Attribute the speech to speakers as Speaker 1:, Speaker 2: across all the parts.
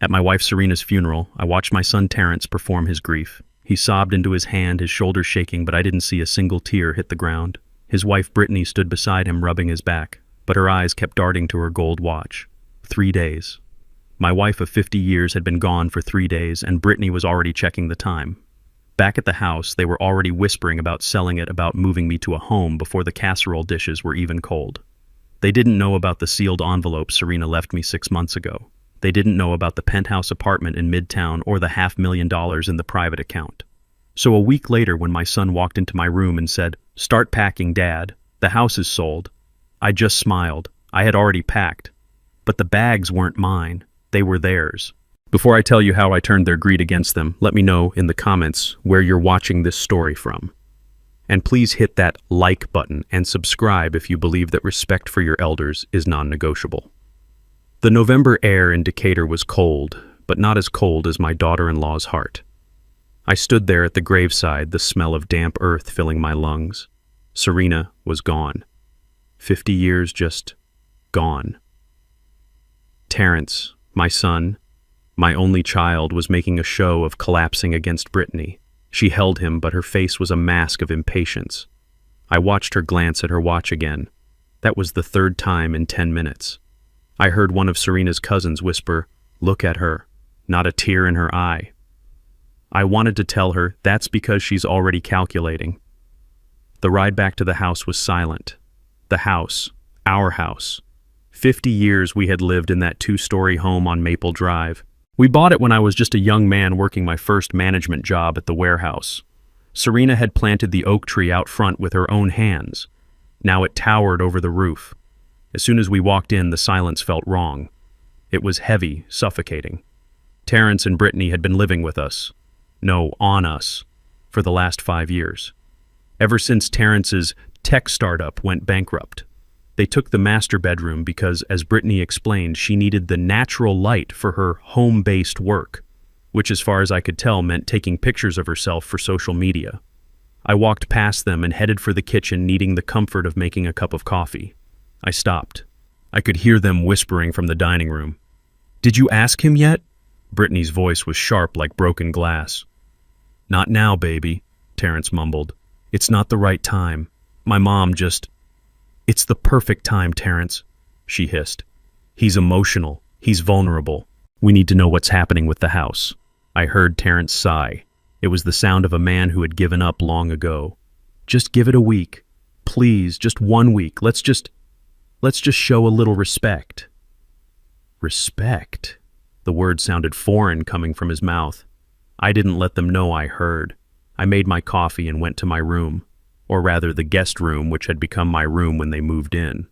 Speaker 1: At my wife Serena's funeral, I watched my son Terrence perform his grief. He sobbed into his hand, his shoulders shaking, but I didn't see a single tear hit the ground. His wife Brittany stood beside him, rubbing his back, but her eyes kept darting to her gold watch. 3 days. My wife of 50 years had been gone for 3 days, and Brittany was already checking the time. Back at the house, they were already whispering about selling it, about moving me to a home before the casserole dishes were even cold. They didn't know about the sealed envelope Serena left me 6 months ago. They didn't know about the penthouse apartment in Midtown or the $500,000 in the private account. So a week later, when my son walked into my room and said, "Start packing, Dad. The house is sold," I just smiled. I had already packed. But the bags weren't mine. They were theirs. Before I tell you how I turned their greed against them, let me know in the comments where you're watching this story from. And please hit that like button and subscribe if you believe that respect for your elders is non-negotiable. The November air in Decatur was cold, but not as cold as my daughter-in-law's heart. I stood there at the graveside, the smell of damp earth filling my lungs. Serena was gone. 50 years just gone. Terrence, my son, my only child, was making a show of collapsing against Brittany. She held him, but her face was a mask of impatience. I watched her glance at her watch again. That was the 3rd time in 10 minutes. I heard one of Serena's cousins whisper, "Look at her, not a tear in her eye." I wanted to tell her, that's because she's already calculating. The ride back to the house was silent. The house, our house. 50 years we had lived in that 2-story home on Maple Drive. We bought it when I was just a young man working my first management job at the warehouse. Serena had planted the oak tree out front with her own hands. Now it towered over the roof. As soon as we walked in, the silence felt wrong. It was heavy, suffocating. Terrence and Brittany had been living with us. No, on us, for the last 5 years. Ever since Terrence's tech startup went bankrupt. They took the master bedroom because, as Brittany explained, she needed the natural light for her home-based work, which as far as I could tell meant taking pictures of herself for social media. I walked past them and headed for the kitchen, needing the comfort of making a cup of coffee. I stopped. I could hear them whispering from the dining room. "Did you ask him yet?" Brittany's voice was sharp like broken glass. "Not now, baby," Terrence mumbled. "It's not the right time. My mom just—" "It's the perfect time, Terrence," she hissed. "He's emotional. He's vulnerable. We need to know what's happening with the house." I heard Terrence sigh. It was the sound of a man who had given up long ago. "Just give it a week. Please, just 1 week. Let's just show a little respect." Respect? The word sounded foreign coming from his mouth. I didn't let them know I heard. I made my coffee and went to my room, or rather the guest room, which had become my room when they moved in.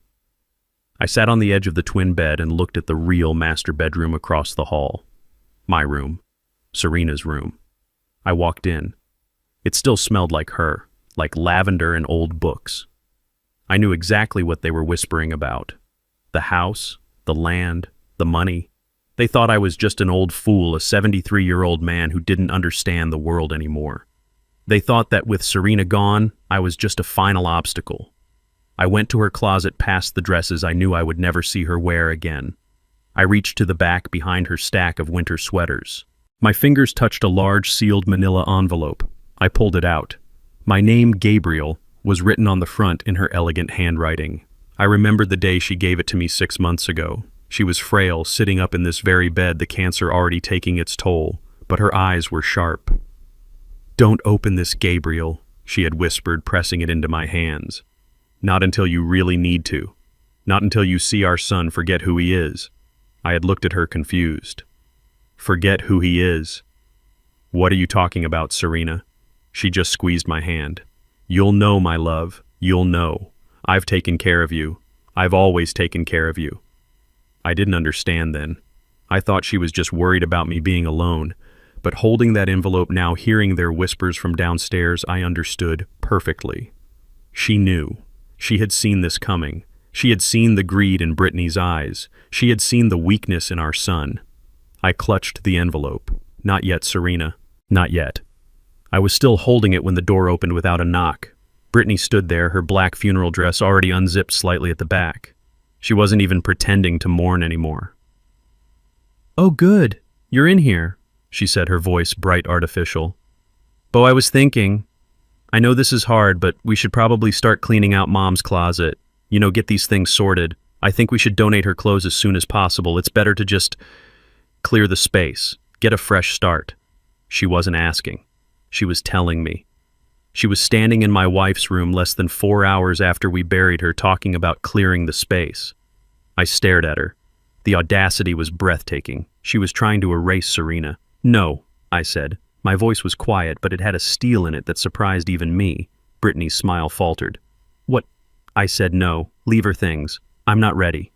Speaker 1: I sat on the edge of the twin bed and looked at the real master bedroom across the hall. My room. Serena's room. I walked in. It still smelled like her, like lavender and old books. I knew exactly what they were whispering about. The house, the land, the money. They thought I was just an old fool, a 73-year-old man who didn't understand the world anymore. They thought that with Serena gone, I was just a final obstacle. I went to her closet past the dresses I knew I would never see her wear again. I reached to the back behind her stack of winter sweaters. My fingers touched a large sealed manila envelope. I pulled it out. My name, Gabriel, was written on the front in her elegant handwriting. I remembered the day she gave it to me 6 months ago. She was frail, sitting up in this very bed, the cancer already taking its toll, but her eyes were sharp. "Don't open this, Gabriel," she had whispered, pressing it into my hands. "Not until you really need to. Not until you see our son forget who he is." I had looked at her confused. "Forget who he is? What are you talking about, Serena?" She just squeezed my hand. "You'll know, my love. You'll know. I've taken care of you. I've always taken care of you." I didn't understand then. I thought she was just worried about me being alone. But holding that envelope now, hearing their whispers from downstairs, I understood perfectly. She knew. She had seen this coming. She had seen the greed in Brittany's eyes. She had seen the weakness in our son. I clutched the envelope. Not yet, Serena. Not yet. I was still holding it when the door opened without a knock. Brittany stood there, her black funeral dress already unzipped slightly at the back. She wasn't even pretending to mourn anymore. "Oh, good," you're in here, she said, her voice bright artificial. Bo, I was thinking, I know this is hard, but we should probably start cleaning out Mom's closet. Get these things sorted. I think we should donate her clothes as soon as possible. It's better to just clear the space, get a fresh start. She wasn't asking. She was telling me. She was standing in my wife's room less than 4 hours after we buried her, talking about clearing the space. I stared at her. The audacity was breathtaking. She was trying to erase Serena. No, I said. My voice was quiet, but it had a steel in it that surprised even me. Brittany's smile faltered. What? I said no. Leave her things. I'm not ready.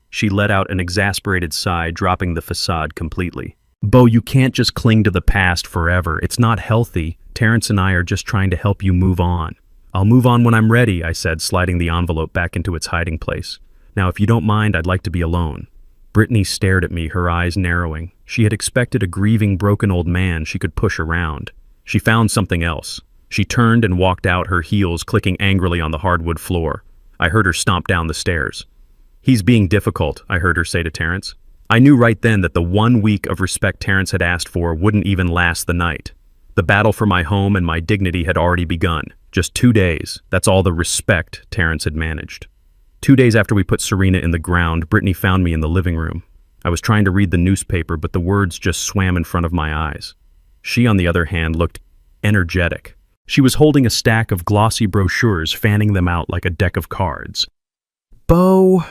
Speaker 1: She let out an exasperated sigh, dropping the facade completely. Bo, you can't just cling to the past forever. It's not healthy. Terrence and I are just trying to help you move on. I'll move on when I'm ready, I said, sliding the envelope back into its hiding place. Now, if you don't mind, I'd like to be alone. Brittany stared at me, her eyes narrowing. She had expected a grieving, broken old man she could push around. She found something else. She turned and walked out, her heels clicking angrily on the hardwood floor. I heard her stomp down the stairs. He's being difficult, I heard her say to Terrence. I knew right then that the 1 week of respect Terrence had asked for wouldn't even last the night. The battle for my home and my dignity had already begun. Just 2 days, that's all the respect Terrence had managed. 2 days after we put Serena in the ground, Brittany found me in the living room. I was trying to read the newspaper, but the words just swam in front of my eyes. She, on the other hand, looked energetic. She was holding a stack of glossy brochures, fanning them out like a deck of cards. Bo,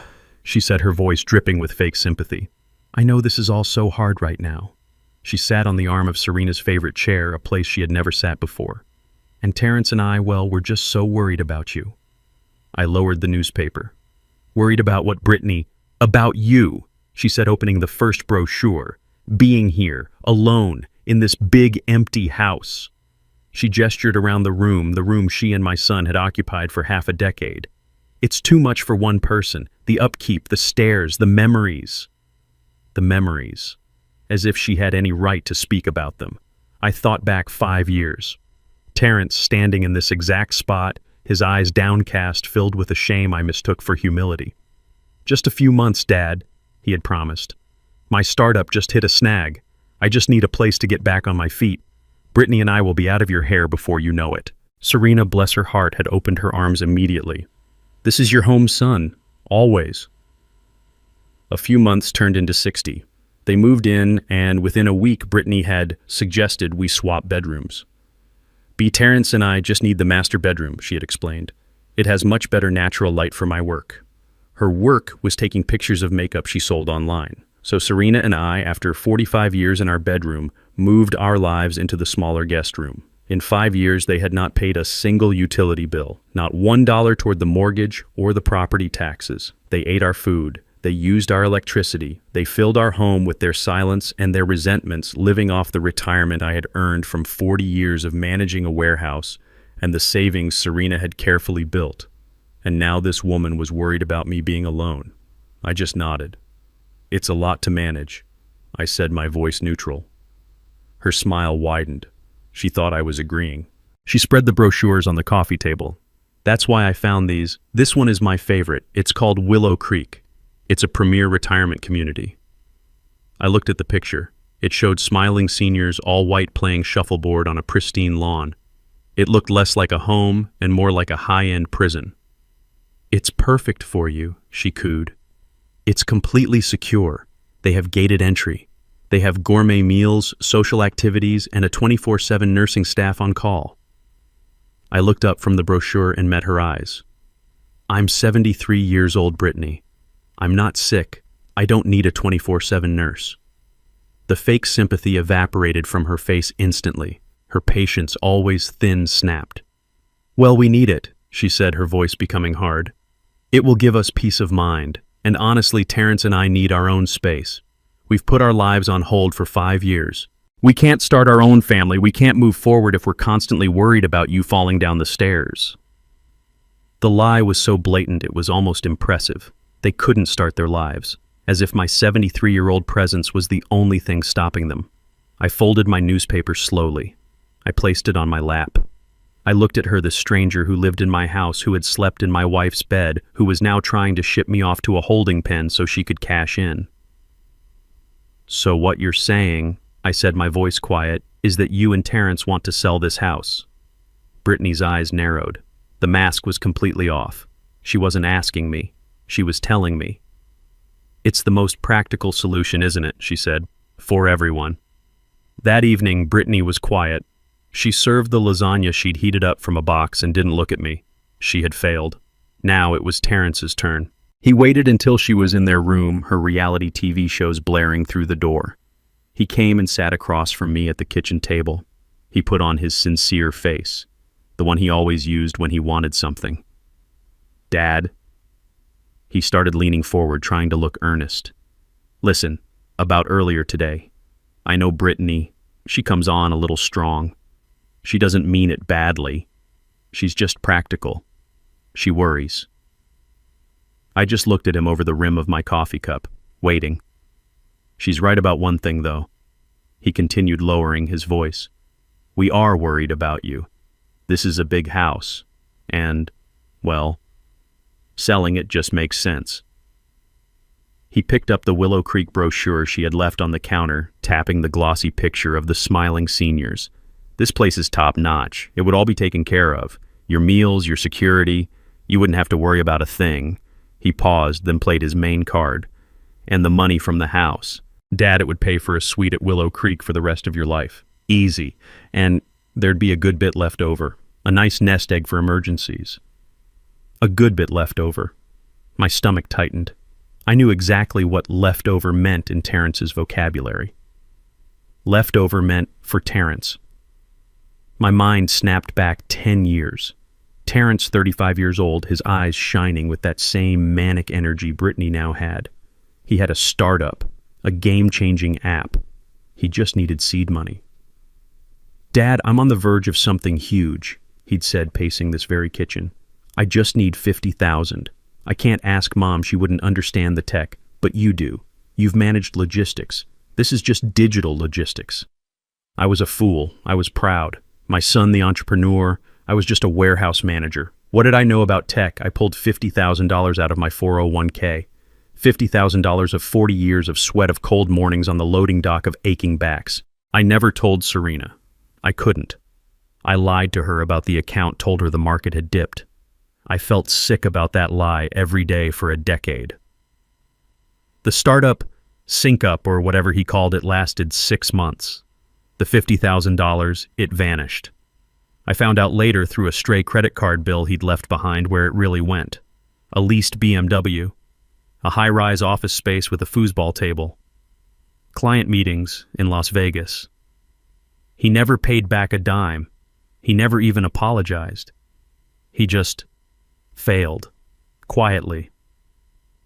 Speaker 1: she said, her voice dripping with fake sympathy. I know this is all so hard right now. She sat on the arm of Serena's favorite chair, a place she had never sat before. And Terrence and I, well, we're just so worried about you. I lowered the newspaper. Worried about what, Brittany? About you, she said, opening the first brochure. Being here, alone, in this big empty house. She gestured around the room she and my son had occupied for half a decade. It's too much for one person. The upkeep, the stairs, the memories. The memories. As if she had any right to speak about them. I thought back 5 years. Terrence standing in this exact spot, his eyes downcast, filled with a shame I mistook for humility. Just a few months, Dad, he had promised. My startup just hit a snag. I just need a place to get back on my feet. Brittany and I will be out of your hair before you know it. Serena, bless her heart, had opened her arms immediately. This is your home, son. Always. A few months turned into 60. They moved in, and within a week, Brittany had suggested we swap bedrooms. Terrence and I just need the master bedroom, she had explained. It has much better natural light for my work. Her work was taking pictures of makeup she sold online. So Serena and I, after 45 years in our bedroom, moved our lives into the smaller guest room. In 5 years, they had not paid a single utility bill, not $1 toward the mortgage or the property taxes. They ate our food. They used our electricity. They filled our home with their silence and their resentments, living off the retirement I had earned from 40 years of managing a warehouse and the savings Serena had carefully built. And now this woman was worried about me being alone. I just nodded. It's a lot to manage, I said, my voice neutral. Her smile widened. She thought I was agreeing. She spread the brochures on the coffee table. That's why I found these. This one is my favorite. It's called Willow Creek. It's a premier retirement community. I looked at the picture. It showed smiling seniors, all white, playing shuffleboard on a pristine lawn. It looked less like a home and more like a high-end prison. It's perfect for you, she cooed. It's completely secure. They have gated entry. They have gourmet meals, social activities, and a 24/7 nursing staff on call. I looked up from the brochure and met her eyes. I'm 73 years old, Brittany. I'm not sick. I don't need a 24/7 nurse. The fake sympathy evaporated from her face instantly. Her patience, always thin, snapped. Well, we need it, she said, her voice becoming hard. It will give us peace of mind, and honestly, Terrence and I need our own space. We've put our lives on hold for 5 years. We can't start our own family. We can't move forward if we're constantly worried about you falling down the stairs. The lie was so blatant it was almost impressive. They couldn't start their lives, as if my 73-year-old presence was the only thing stopping them. I folded my newspaper slowly. I placed it on my lap. I looked at her, the stranger who lived in my house, who had slept in my wife's bed, who was now trying to ship me off to a holding pen so she could cash in. So what you're saying, I said, my voice quiet, is that you and Terrence want to sell this house. Brittany's eyes narrowed. The mask was completely off. She wasn't asking me. She was telling me. It's the most practical solution, isn't it? She said. For everyone. That evening, Brittany was quiet. She served the lasagna she'd heated up from a box and didn't look at me. She had failed. Now it was Terrence's turn. He waited until she was in their room, her reality TV shows blaring through the door. He came and sat across from me at the kitchen table. He put on his sincere face, the one he always used when he wanted something. Dad. He started leaning forward, trying to look earnest. Listen, about earlier today. I know Brittany. She comes on a little strong. She doesn't mean it badly. She's just practical. She worries. I just looked at him over the rim of my coffee cup, waiting. She's right about one thing, though. He continued, lowering his voice. We are worried about you. This is a big house, and, well, selling it just makes sense. He picked up the Willow Creek brochure she had left on the counter, tapping the glossy picture of the smiling seniors. This place is top-notch. It would all be taken care of. Your meals, your security. You wouldn't have to worry about a thing. He paused, then played his main card. And the money from the house. Dad, it would pay for a suite at Willow Creek for the rest of your life. Easy. And there'd be a good bit left over. A nice nest egg for emergencies. A good bit left over. My stomach tightened. I knew exactly what leftover meant in Terrence's vocabulary. Leftover meant for Terrence. My mind snapped back 10 years. Terrence, 35 years old, his eyes shining with that same manic energy Brittany now had. He had a startup, a game-changing app. He just needed seed money. Dad, I'm on the verge of something huge, he'd said, pacing this very kitchen. I just need $50,000. I can't ask Mom, she wouldn't understand the tech, but you do. You've managed logistics. This is just digital logistics. I was a fool. I was proud. My son, the entrepreneur. I was just a warehouse manager. What did I know about tech? I pulled $50,000 out of my 401k. $50,000 of 40 years of sweat of cold mornings on the loading dock of aching backs. I never told Serena. I couldn't. I lied to her about the account, told her the market had dipped. I felt sick about that lie every day for a decade. The startup, sync up, or whatever he called it, lasted 6 months. The $50,000, it vanished. I found out later through a stray credit card bill he'd left behind where it really went. A leased BMW. A high-rise office space with a foosball table. Client meetings in Las Vegas. He never paid back a dime. He never even apologized. He just failed, quietly,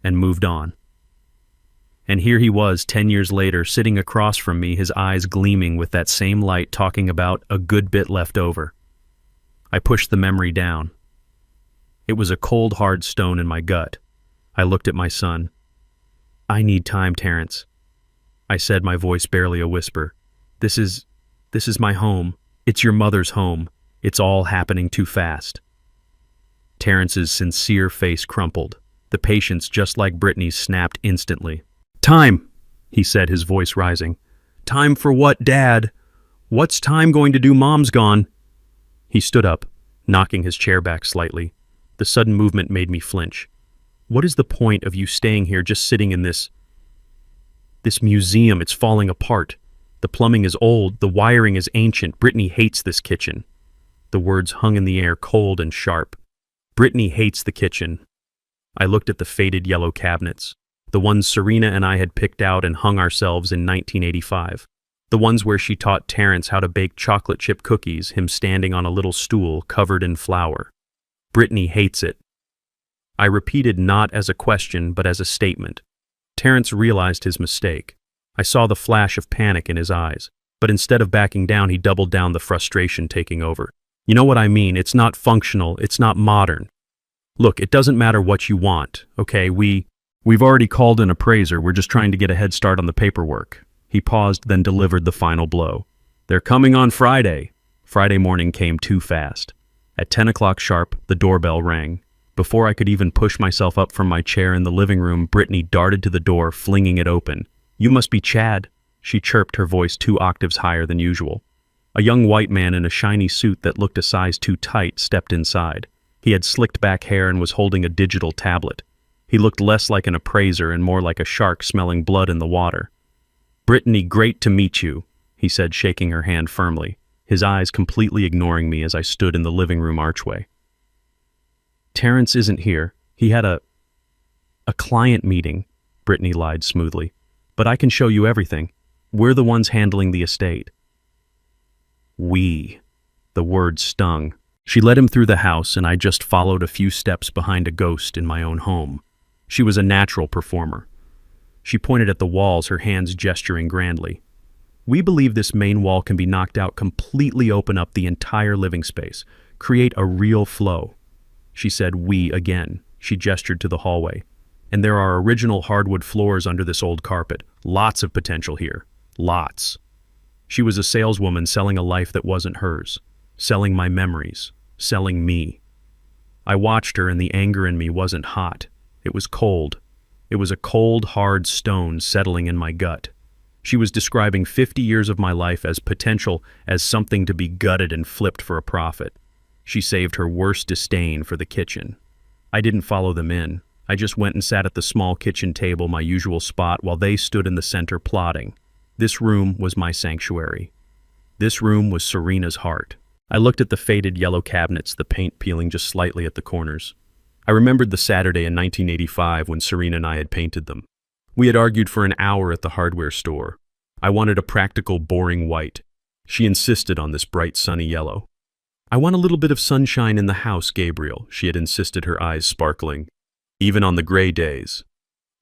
Speaker 1: and moved on. And here he was 10 years later, sitting across from me, his eyes gleaming with that same light, talking about a good bit left over. I pushed the memory down. It was a cold, hard stone in my gut. I looked at my son. I need time, Terrence. I said, my voice barely a whisper. This is my home. It's your mother's home. It's all happening too fast. Terrence's sincere face crumpled. The patience, just like Brittany's, snapped instantly. Time, he said, his voice rising. Time for what, Dad? What's time going to do? Mom's gone. He stood up, knocking his chair back slightly. The sudden movement made me flinch. What is the point of you staying here, just sitting in this museum? It's falling apart. The plumbing is old. The wiring is ancient. Brittany hates this kitchen. The words hung in the air, cold and sharp. Brittany hates the kitchen. I looked at the faded yellow cabinets, the ones Serena and I had picked out and hung ourselves in 1985, the ones where she taught Terrence how to bake chocolate chip cookies, him standing on a little stool covered in flour. Brittany hates it. I repeated, not as a question, but as a statement. Terrence realized his mistake. I saw the flash of panic in his eyes, but instead of backing down, he doubled down, the frustration taking over. You know what I mean? It's not functional. It's not modern. Look, it doesn't matter what you want, okay? We've already called an appraiser. We're just trying to get a head start on the paperwork. He paused, then delivered the final blow. They're coming on Friday. Friday morning came too fast. At 10 o'clock sharp, the doorbell rang. Before I could even push myself up from my chair in the living room, Brittany darted to the door, flinging it open. "You must be Chad," she chirped, her voice 2 octaves higher than usual. A young white man in a shiny suit that looked a size too tight stepped inside. He had slicked back hair and was holding a digital tablet. He looked less like an appraiser and more like a shark smelling blood in the water. "Brittany, great to meet you," he said, shaking her hand firmly, his eyes completely ignoring me as I stood in the living room archway. "Terrence isn't here. He had a client meeting," Brittany lied smoothly. "But I can show you everything. We're the ones handling the estate." "We." The word stung. She led him through the house, and I just followed a few steps behind a ghost in my own home. She was a natural performer. She pointed at the walls, her hands gesturing grandly. "We believe this main wall can be knocked out, completely open up the entire living space, create a real flow." She said "we" again. She gestured to the hallway. "And there are original hardwood floors under this old carpet. Lots of potential here. Lots." She was a saleswoman selling a life that wasn't hers, selling my memories, selling me. I watched her, and the anger in me wasn't hot. It was cold. It was a cold, hard stone settling in my gut. She was describing 50 years of my life as potential, as something to be gutted and flipped for a profit. She saved her worst disdain for the kitchen. I didn't follow them in. I just went and sat at the small kitchen table, my usual spot, while they stood in the center plotting. This room was my sanctuary. This room was Serena's heart. I looked at the faded yellow cabinets, the paint peeling just slightly at the corners. I remembered the Saturday in 1985 when Serena and I had painted them. We had argued for an hour at the hardware store. I wanted a practical, boring white. She insisted on this bright, sunny yellow. "I want a little bit of sunshine in the house, Gabriel," she had insisted, her eyes sparkling. "Even on the gray days."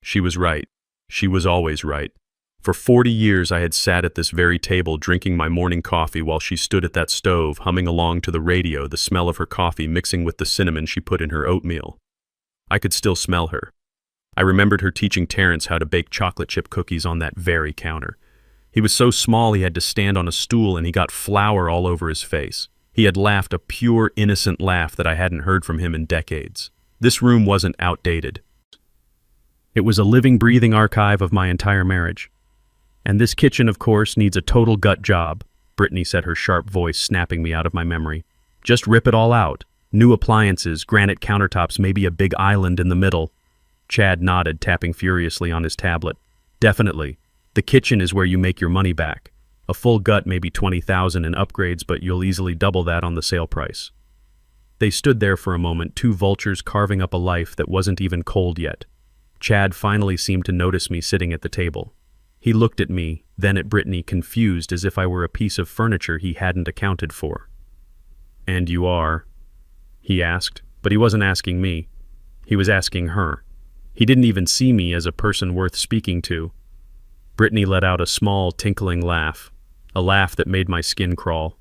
Speaker 1: She was right. She was always right. For 40 years I had sat at this very table drinking my morning coffee while she stood at that stove, humming along to the radio, the smell of her coffee mixing with the cinnamon she put in her oatmeal. I could still smell her. I remembered her teaching Terrence how to bake chocolate chip cookies on that very counter. He was so small he had to stand on a stool, and he got flour all over his face. He had laughed a pure, innocent laugh that I hadn't heard from him in decades. This room wasn't outdated. It was a living, breathing archive of my entire marriage. "And this kitchen, of course, needs a total gut job," Brittany said, her sharp voice snapping me out of my memory. "Just rip it all out. New appliances, granite countertops, maybe a big island in the middle." Chad nodded, tapping furiously on his tablet. "Definitely. The kitchen is where you make your money back. A full gut may be $20,000 in upgrades, but you'll easily double that on the sale price." They stood there for a moment, two vultures carving up a life that wasn't even cold yet. Chad finally seemed to notice me sitting at the table. He looked at me, then at Brittany, confused, as if I were a piece of furniture he hadn't accounted for. "And you are?" he asked, but he wasn't asking me. He was asking her. He didn't even see me as a person worth speaking to. Brittany let out a small, tinkling laugh, a laugh that made my skin crawl.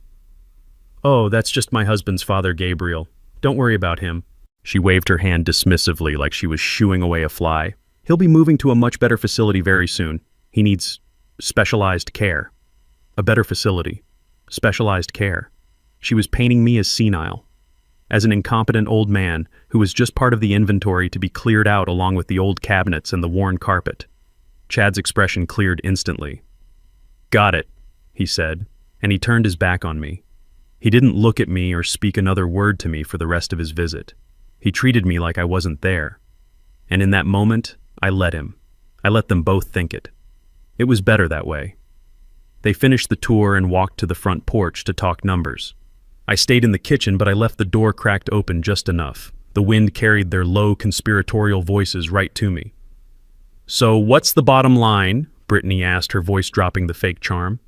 Speaker 1: "Oh, that's just my husband's father, Gabriel. Don't worry about him." She waved her hand dismissively like she was shooing away a fly. "He'll be moving to a much better facility very soon. He needs specialized care." A better facility. Specialized care. She was painting me as senile, as an incompetent old man who was just part of the inventory to be cleared out along with the old cabinets and the worn carpet. Chad's expression cleared instantly. "Got it," he said, and he turned his back on me. He didn't look at me or speak another word to me for the rest of his visit. He treated me like I wasn't there. And in that moment, I let him. I let them both think it. It was better that way. They finished the tour and walked to the front porch to talk numbers. I stayed in the kitchen, but I left the door cracked open just enough. The wind carried their low, conspiratorial voices right to me. "So what's the bottom line?" Brittany asked, her voice dropping the fake charm.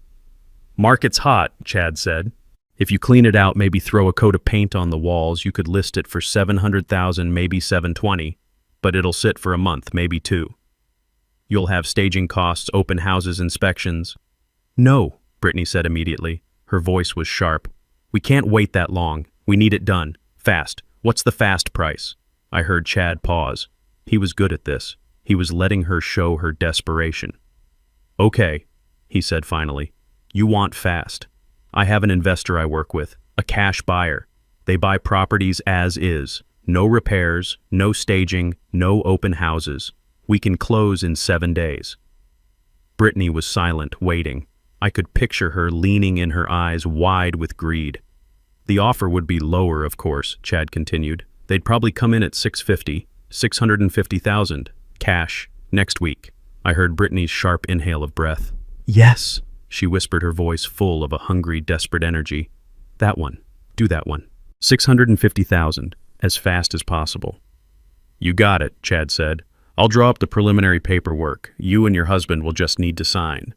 Speaker 1: "Market's hot," Chad said. "If you clean it out, maybe throw a coat of paint on the walls, you could list it for $700,000, maybe $720, but it'll sit for a month, maybe 2. You'll have staging costs, open houses, inspections." "No," Brittany said immediately. Her voice was sharp. "We can't wait that long. We need it done. Fast. What's the fast price?" I heard Chad pause. He was good at this. He was letting her show her desperation. "Okay," he said finally. "You want fast. I have an investor I work with, a cash buyer. They buy properties as is. No repairs, no staging, no open houses. We can close in 7 days." Brittany was silent, waiting. I could picture her leaning in, her eyes wide with greed. The offer would be lower, of course, Chad continued. They'd probably come in at $650,000, cash, next week. I heard Brittany's sharp inhale of breath. Yes, she whispered, her voice full of a hungry, desperate energy. That one. Do that one. $650,000, as fast as possible. You got it, Chad said. I'll draw up the preliminary paperwork. You and your husband will just need to sign.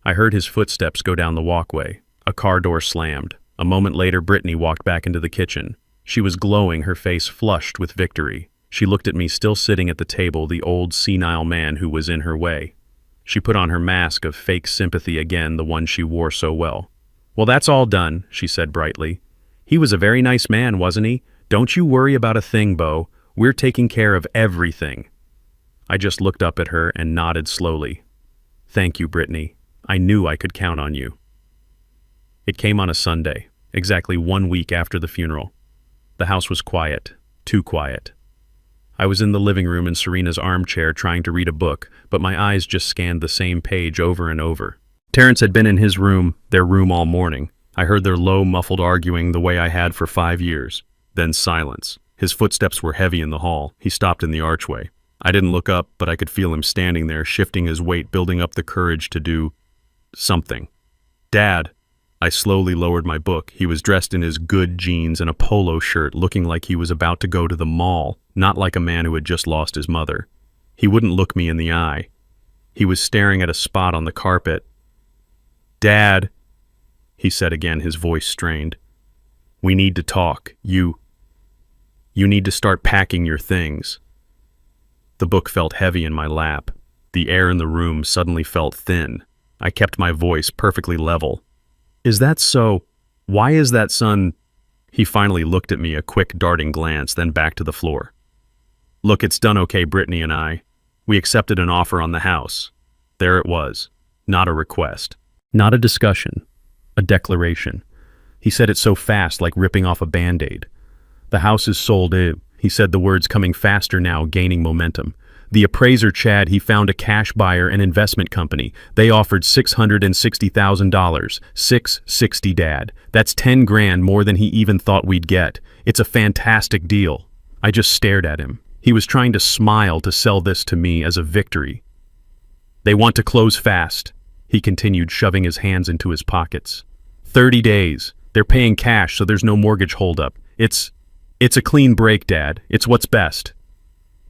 Speaker 1: I heard his footsteps go down the walkway. A car door slammed. A moment later, Brittany walked back into the kitchen. She was glowing, her face flushed with victory. She looked at me, still sitting at the table, the old senile man who was in her way. She put on her mask of fake sympathy again, the one she wore so well. Well, that's all done, she said brightly. He was a very nice man, wasn't he? Don't you worry about a thing, Beau. We're taking care of everything. I just looked up at her and nodded slowly. Thank you, Brittany. I knew I could count on you. It came on a Sunday, exactly 1 week after the funeral. The house was quiet, too quiet. I was in the living room in Serena's armchair trying to read a book, but my eyes just scanned the same page over and over. Terrence had been in his room, their room, all morning. I heard their low, muffled arguing the way I had for 5 years. Then silence. His footsteps were heavy in the hall. He stopped in the archway. I didn't look up, but I could feel him standing there, shifting his weight, building up the courage to do something. Dad. I slowly lowered my book. He was dressed in his good jeans and a polo shirt, looking like he was about to go to the mall, not like a man who had just lost his mother. He wouldn't look me in the eye. He was staring at a spot on the carpet. Dad, he said again, his voice strained. We need to talk. You need to start packing your things. The book felt heavy in my lap. The air in the room suddenly felt thin. I kept my voice perfectly level. Is that so? Why is that, son? He finally looked at me, a quick darting glance, then back to the floor. Look, it's done okay, Brittany and I. We accepted an offer on the house. There it was. Not a request. Not a discussion. A declaration. He said it so fast, like ripping off a Band-Aid. The house is sold. He said, the words coming faster now, gaining momentum. The appraiser, Chad, he found a cash buyer, an investment company. They offered $660,000. 660, Dad. That's 10 grand more than he even thought we'd get. It's a fantastic deal. I just stared at him. He was trying to smile to sell this to me as a victory. They want to close fast, he continued, shoving his hands into his pockets. 30 days. They're paying cash, so there's no mortgage holdup. It's a clean break, Dad. It's what's best.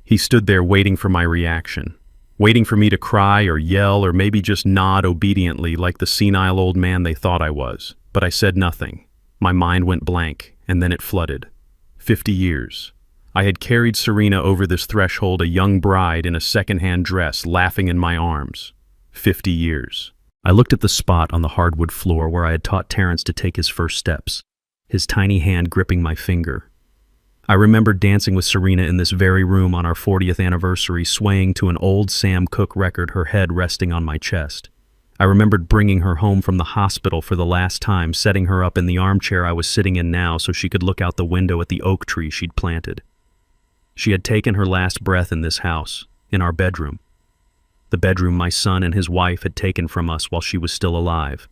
Speaker 1: He stood there waiting for my reaction, waiting for me to cry or yell or maybe just nod obediently like the senile old man they thought I was. But I said nothing. My mind went blank, and then it flooded. 50 years. I had carried Serena over this threshold, a young bride in a second-hand dress, laughing in my arms. 50 years. I looked at the spot on the hardwood floor where I had taught Terrence to take his first steps, his tiny hand gripping my finger. I remembered dancing with Serena in this very room on our 40th anniversary, swaying to an old Sam Cooke record, her head resting on my chest. I remembered bringing her home from the hospital for the last time, setting her up in the armchair I was sitting in now so she could look out the window at the oak tree she'd planted. She had taken her last breath in this house, in our bedroom. The bedroom my son and his wife had taken from us while she was still alive.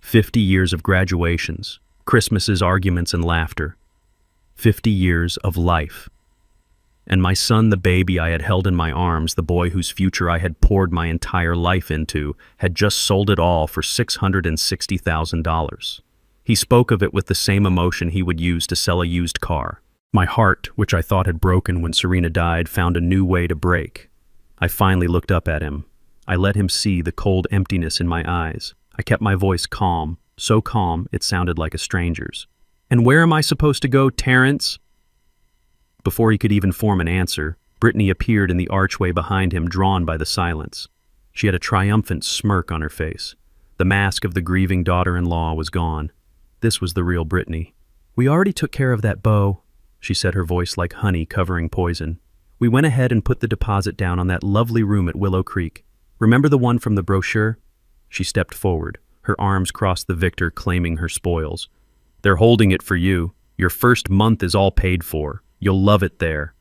Speaker 1: 50 years of graduations, Christmases, arguments, and laughter. 50 years of life. And my son, the baby I had held in my arms, the boy whose future I had poured my entire life into, had just sold it all for $660,000. He spoke of it with the same emotion he would use to sell a used car. My heart, which I thought had broken when Serena died, found a new way to break. I finally looked up at him. I let him see the cold emptiness in my eyes. I kept my voice calm, so calm it sounded like a stranger's. And where am I supposed to go, Terrence? Before he could even form an answer, Brittany appeared in the archway behind him, drawn by the silence. She had a triumphant smirk on her face. The mask of the grieving daughter-in-law was gone. This was the real Brittany. We already took care of that, Beau, she said, her voice like honey covering poison. We went ahead and put the deposit down on that lovely room at Willow Creek. Remember the one from the brochure? She stepped forward. Her arms crossed the victor, claiming her spoils. They're holding it for you. Your first month is all paid for. You'll love it there.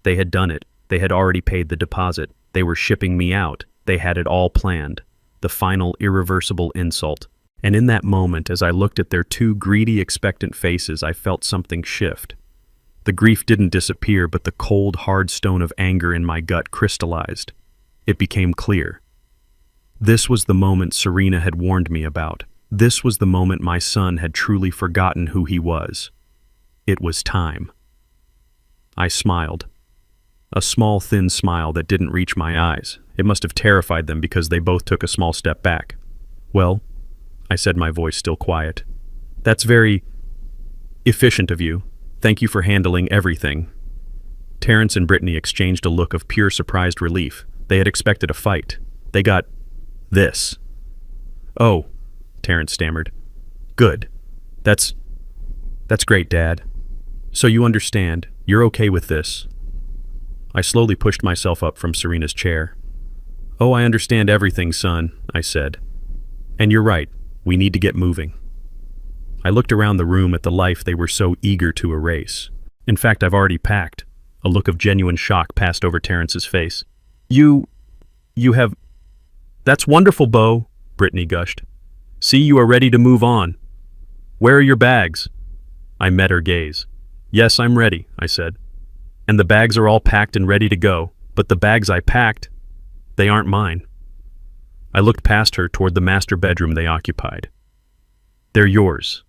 Speaker 1: They had done it. They had already paid the deposit. They were shipping me out. They had it all planned, the final irreversible insult. And in that moment, as I looked at their two greedy, expectant faces, I felt something shift. The grief didn't disappear, but the cold, hard stone of anger in my gut crystallized. It became clear. This was the moment Serena had warned me about. This was the moment my son had truly forgotten who he was. It was time. I smiled. A small, thin smile that didn't reach my eyes. It must have terrified them because they both took a small step back. "Well," I said, my voice still quiet. "That's very efficient of you. Thank you for handling everything." Terrence and Brittany exchanged a look of pure surprised relief. They had expected a fight. They got this. "Oh," Terrence stammered. "Good. That's great, Dad. So you understand. You're okay with this." I slowly pushed myself up from Serena's chair. "Oh, I understand everything, son," I said. "And you're right. We need to get moving." I looked around the room at the life they were so eager to erase. "In fact, I've already packed." A look of genuine shock passed over Terrence's face. You have... "That's wonderful, Beau," Brittany gushed. "See, you are ready to move on. Where are your bags?" I met her gaze. "Yes, I'm ready," I said. "And the bags are all packed and ready to go, but the bags I packed, they aren't mine." I looked past her toward the master bedroom they occupied. "They're yours."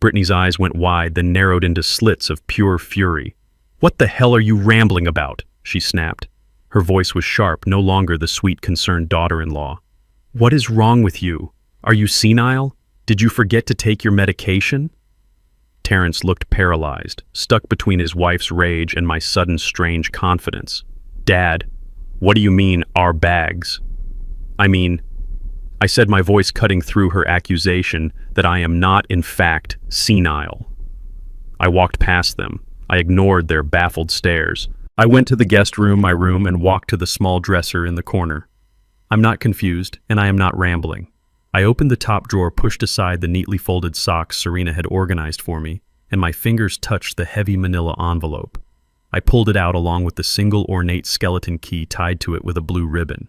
Speaker 1: Brittany's eyes went wide, then narrowed into slits of pure fury. "What the hell are you rambling about?" she snapped. Her voice was sharp, no longer the sweet, concerned daughter-in-law. "What is wrong with you? Are you senile? Did you forget to take your medication?" Terrence looked paralyzed, stuck between his wife's rage and my sudden strange confidence. "Dad, what do you mean, our bags?" I said, my voice cutting through her accusation that I am not, in fact, senile. I walked past them. I ignored their baffled stares. I went to the guest room, my room, and walked to the small dresser in the corner. I'm not confused, and I am not rambling. I opened the top drawer, pushed aside the neatly folded socks Serena had organized for me, and my fingers touched the heavy manila envelope. I pulled it out along with the single ornate skeleton key tied to it with a blue ribbon.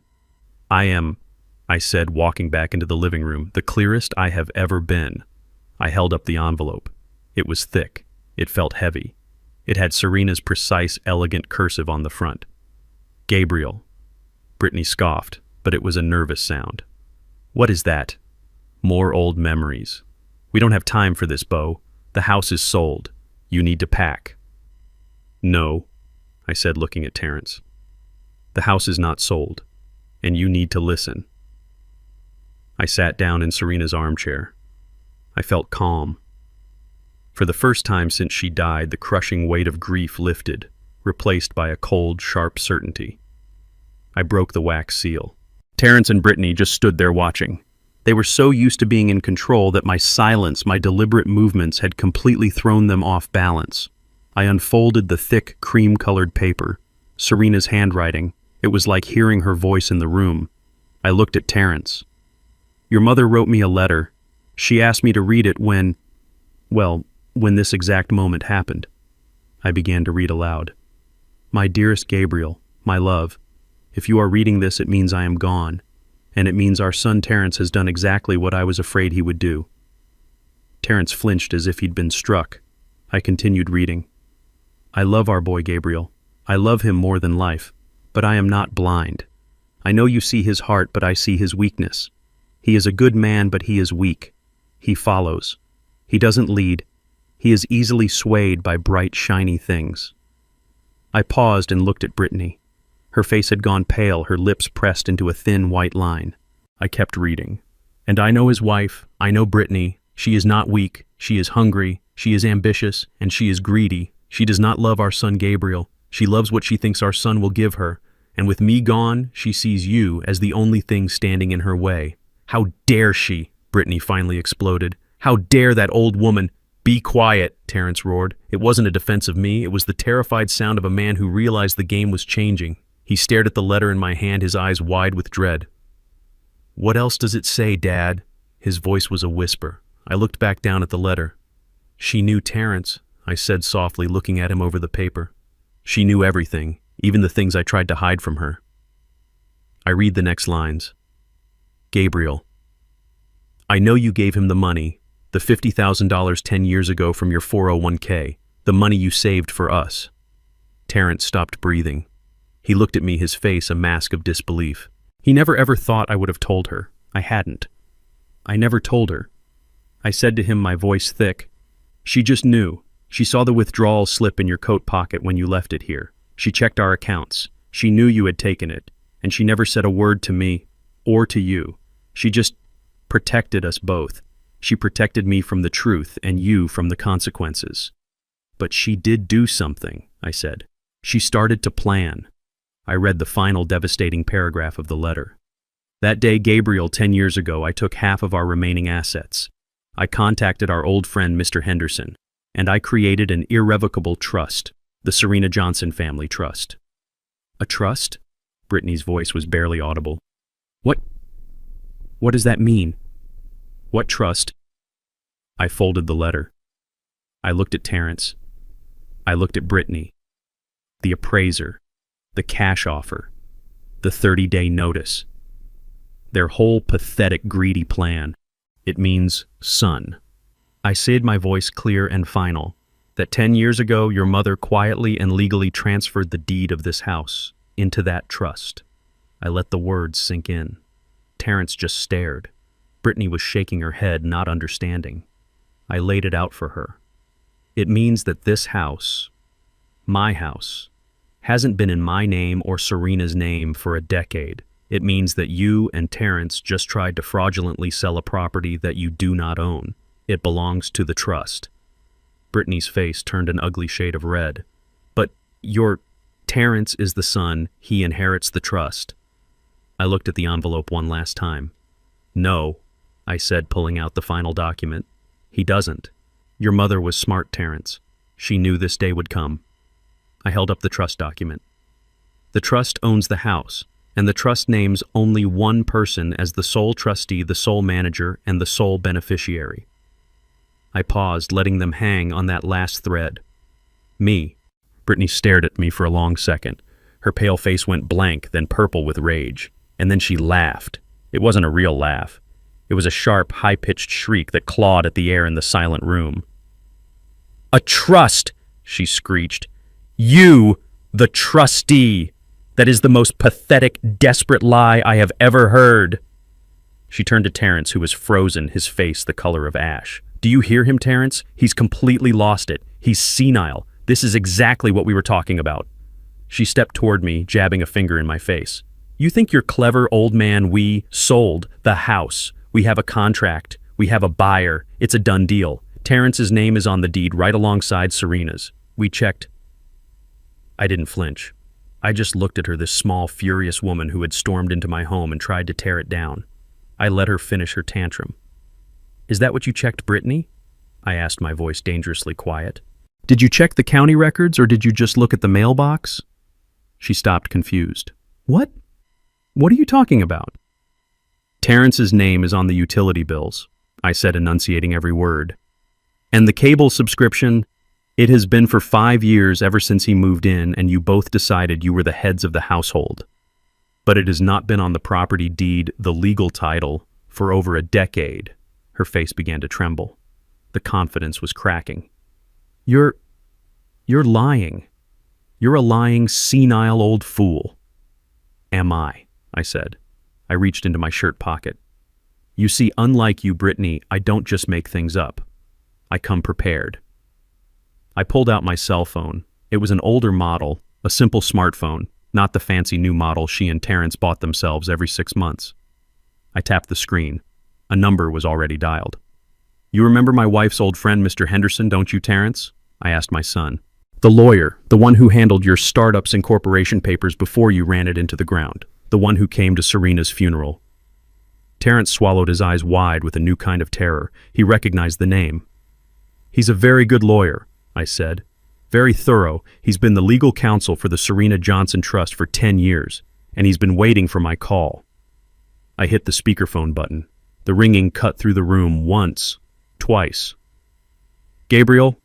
Speaker 1: I said, walking back into the living room, "the clearest I have ever been." I held up the envelope. It was thick. It felt heavy. It had Serena's precise, elegant cursive on the front. "Gabriel." Brittany scoffed, but it was a nervous sound. "What is that?" "More old memories." "We don't have time for this, Beau. The house is sold. You need to pack." "No," I said, looking at Terrence. "The house is not sold, and you need to listen." I sat down in Serena's armchair. I felt calm. For the first time since she died, the crushing weight of grief lifted, replaced by a cold, sharp certainty. I broke the wax seal. Terrence and Brittany just stood there watching. They were so used to being in control that my silence, my deliberate movements had completely thrown them off balance. I unfolded the thick, cream-colored paper. Serena's handwriting. It was like hearing her voice in the room. I looked at Terrence. "Your mother wrote me a letter. She asked me to read it when this exact moment happened." I began to read aloud. "My dearest Gabriel, my love, if you are reading this, it means I am gone, and it means our son Terrence has done exactly what I was afraid he would do." Terrence flinched as if he'd been struck. I continued reading. "I love our boy Gabriel. I love him more than life, but I am not blind. I know you see his heart, but I see his weakness. He is a good man, but he is weak. He follows. He doesn't lead. He is easily swayed by bright, shiny things." I paused and looked at Brittany. Her face had gone pale, her lips pressed into a thin white line. I kept reading. "And I know his wife. I know Brittany. She is not weak. She is hungry. She is ambitious. And she is greedy. She does not love our son Gabriel. She loves what she thinks our son will give her. And with me gone, she sees you as the only thing standing in her way." "How dare she?" Brittany finally exploded. "How dare that old woman—" "Be quiet," Terrence roared. It wasn't a defense of me. It was the terrified sound of a man who realized the game was changing. He stared at the letter in my hand, his eyes wide with dread. "What else does it say, Dad?" His voice was a whisper. I looked back down at the letter. "She knew Terrence," I said softly, looking at him over the paper. "She knew everything, even the things I tried to hide from her." I read the next lines. Gabriel, I know you gave him the money, the $50,000 10 years ago from your 401k, the money you saved for us. Terrence stopped breathing. He looked at me, his face a mask of disbelief. He never ever thought I would have told her. I hadn't. I never told her. I said to him, my voice thick. She just knew. She saw the withdrawal slip in your coat pocket when you left it here. She checked our accounts. She knew you had taken it, and she never said a word to me or to you. She just protected us both. She protected me from the truth and you from the consequences. But she did do something, I said. She started to plan. I read the final devastating paragraph of the letter. That day, Gabriel, 10 years ago, I took half of our remaining assets. I contacted our old friend, Mr. Henderson, and I created an irrevocable trust, the Serena Johnson Family Trust. A trust? Brittany's voice was barely audible. What does that mean? What trust? I folded the letter. I looked at Terrence. I looked at Brittany. The appraiser. The cash offer. The 30-day notice. Their whole pathetic, greedy plan. It means son. I said, my voice clear and final, that 10 years ago your mother quietly and legally transferred the deed of this house into that trust. I let the words sink in. Terrence just stared. Brittany was shaking her head, not understanding. I laid it out for her. It means that this house, my house, hasn't been in my name or Serena's name for a decade. It means that you and Terrence just tried to fraudulently sell a property that you do not own. It belongs to the trust. Brittany's face turned an ugly shade of red. But Terrence is the son. He inherits the trust. I looked at the envelope one last time. No, I said, pulling out the final document. He doesn't. Your mother was smart, Terrence. She knew this day would come. I held up the trust document. The trust owns the house, and the trust names only one person as the sole trustee, the sole manager, and the sole beneficiary. I paused, letting them hang on that last thread. Me. Brittany stared at me for a long second. Her pale face went blank, then purple with rage. And then she laughed. It wasn't a real laugh. It was a sharp, high-pitched shriek that clawed at the air in the silent room. A trust, she screeched. You, the trustee. That is the most pathetic, desperate lie I have ever heard. She turned to Terrence, who was frozen, his face the color of ash. Do you hear him, Terrence? He's completely lost it. He's senile. This is exactly what we were talking about. She stepped toward me, jabbing a finger in my face. You think you're clever, old man? We sold the house. We have a contract. We have a buyer. It's a done deal. Terrence's name is on the deed right alongside Serena's. We checked. I didn't flinch. I just looked at her, this small, furious woman who had stormed into my home and tried to tear it down. I let her finish her tantrum. Is that what you checked, Brittany? I asked, my voice dangerously quiet. Did you check the county records, or did you just look at the mailbox? She stopped, confused. What? What are you talking about? Terrence's name is on the utility bills, I said, enunciating every word. And the cable subscription, it has been for 5 years ever since he moved in and you both decided you were the heads of the household. But it has not been on the property deed, the legal title, for over a decade. Her face began to tremble. The confidence was cracking. You're lying. You're a lying, senile old fool. Am I said. I reached into my shirt pocket. You see, unlike you, Brittany, I don't just make things up. I come prepared. I pulled out my cell phone. It was an older model, a simple smartphone, not the fancy new model she and Terrence bought themselves every 6 months. I tapped the screen. A number was already dialed. You remember my wife's old friend, Mr. Henderson, don't you, Terrence? I asked my son. The lawyer, the one who handled your startups and corporation papers before you ran it into the ground. The one who came to Serena's funeral. Terrence swallowed his eyes wide with a new kind of terror. He recognized the name. He's a very good lawyer, I said. Very thorough. He's been the legal counsel for the Serena Johnson Trust for 10 years, and he's been waiting for my call. I hit the speakerphone button. The ringing cut through the room once, twice. Gabriel?